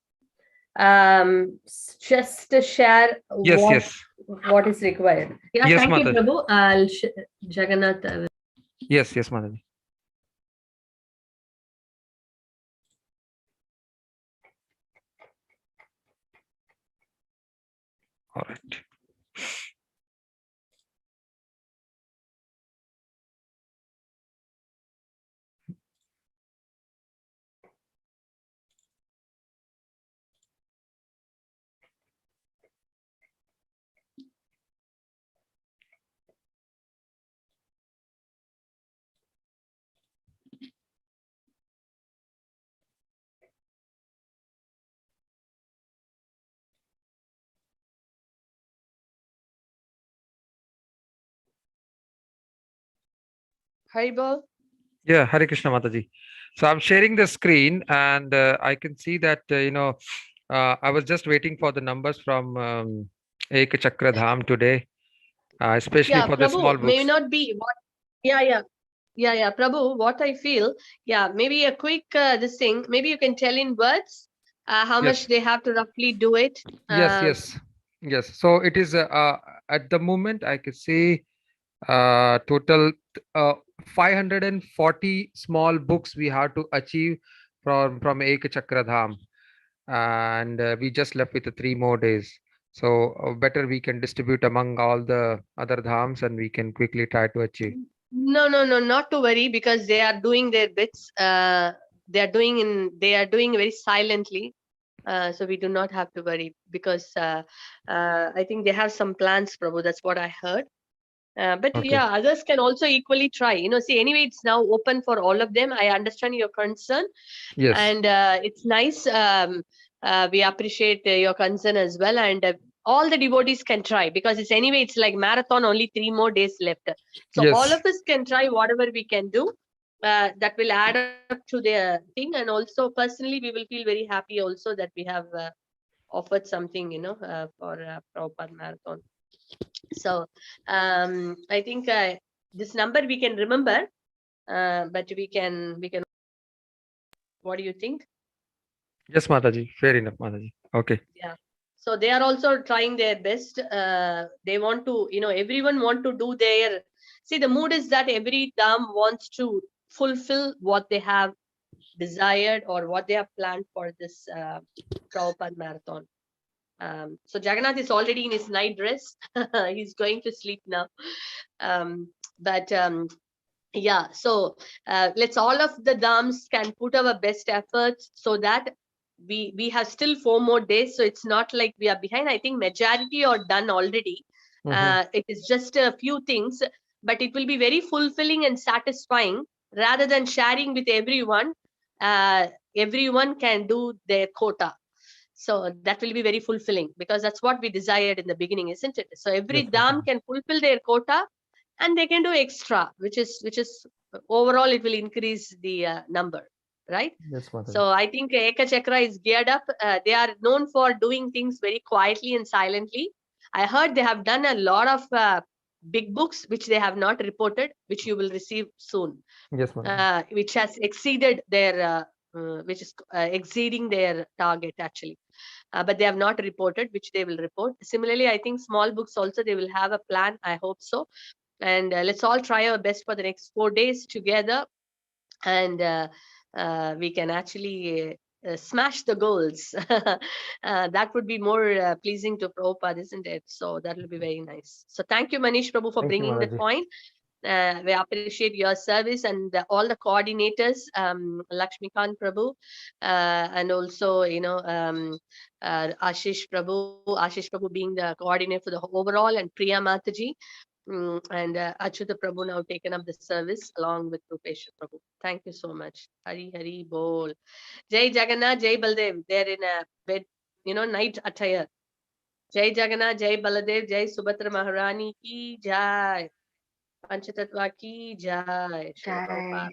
Just to share what is required. Yeah,
yes,
thank
Mataji.
you, Prabhu. I'll Jagannath.
Yes, Mataji. All right.
Haribol.
Yeah, Hare Krishna Mataji. So I'm sharing the screen, and I can see that I was just waiting for the numbers from Ek Chakra Dham today, especially
Yeah,
for the small
Prabhu, may
books.
not be what. Yeah, Prabhu, what I feel, yeah, maybe a quick this thing, maybe you can tell in words how much
Yes.
they have to roughly do it.
Yes. So it is at the moment I could say total 540 small books we have to achieve from Ek Chakra Dham, and we just left with 3 more days. So better we can distribute among all the other dhams, and we can quickly try to achieve.
No, not to worry, because they are doing their bits. They are doing very silently. So we do not have to worry, because I think they have some plans, Prabhu. That's what I heard. But
Okay.
yeah, others can also equally try. See, anyway, it's now open for all of them. I understand your concern,
Yes.
and it's nice. We appreciate your concern as well, and all the devotees can try, because it's like marathon. Only 3 more days left, so
Yes.
all of us can try whatever we can do. That will add up to their thing, and also personally, we will feel very happy also that we have offered something, for Prabhupada Marathon. So I think this number we can remember, but we can. What do you think?
Yes, Mataji. Fair enough, Mataji. Okay.
Yeah. So they are also trying their best. They want to, everyone want to do their. See, the mood is that every dham wants to fulfill what they have desired or what they have planned for this Prabhupada Marathon. So Jagannath is already in his night dress. He's going to sleep now. But yeah, so let's all of the dhams can put our best efforts so that we have still 4 more days. So it's not like we are behind. I think majority are done already. It is just a few things, but it will be very fulfilling and satisfying rather than sharing with everyone. Everyone can do their quota. So that will be very fulfilling, because that's what we desired in the beginning, isn't it? So every
Yes,
dham can fulfill their quota, and they can do extra, which is overall it will increase the number, right?
Yes, Mataji.
So I think Eka Chakra is geared up. They are known for doing things very quietly and silently. I heard they have done a lot of big books which they have not reported, which you will receive soon.
Yes, Mataji.
Which has exceeded their which is exceeding their target actually. But they have not reported, which they will report. Similarly, I think small books also, they will have a plan. I hope so. And let's all try our best for the next 4 days together, and we can actually smash the goals. That would be more pleasing to Prabhupada, isn't it? So that will be very nice. So thank you, Manish Prabhu, for
Thank you,
bringing that
Mataji.
point. We appreciate your service, and all the coordinators, Lakshmikant Prabhu, and also Ashish Prabhu being the coordinator for the overall, and Priya Mataji, and Achyuta Prabhu now taken up the service along with Rupesha Prabhu. Thank you so much. Hari Hari Bol. Jai Jagannath, Jai Baldev. They're in a bed, night attire. Jai Jagannath, Jai Baladev, Jai Subhadra Maharani ki Jai. Panchatatva ki Jai. Srila Prabhupada.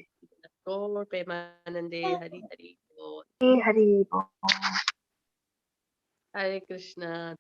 Lord Premanande, Hari Hari Bol.
Hari Bol.
Hare Krishna.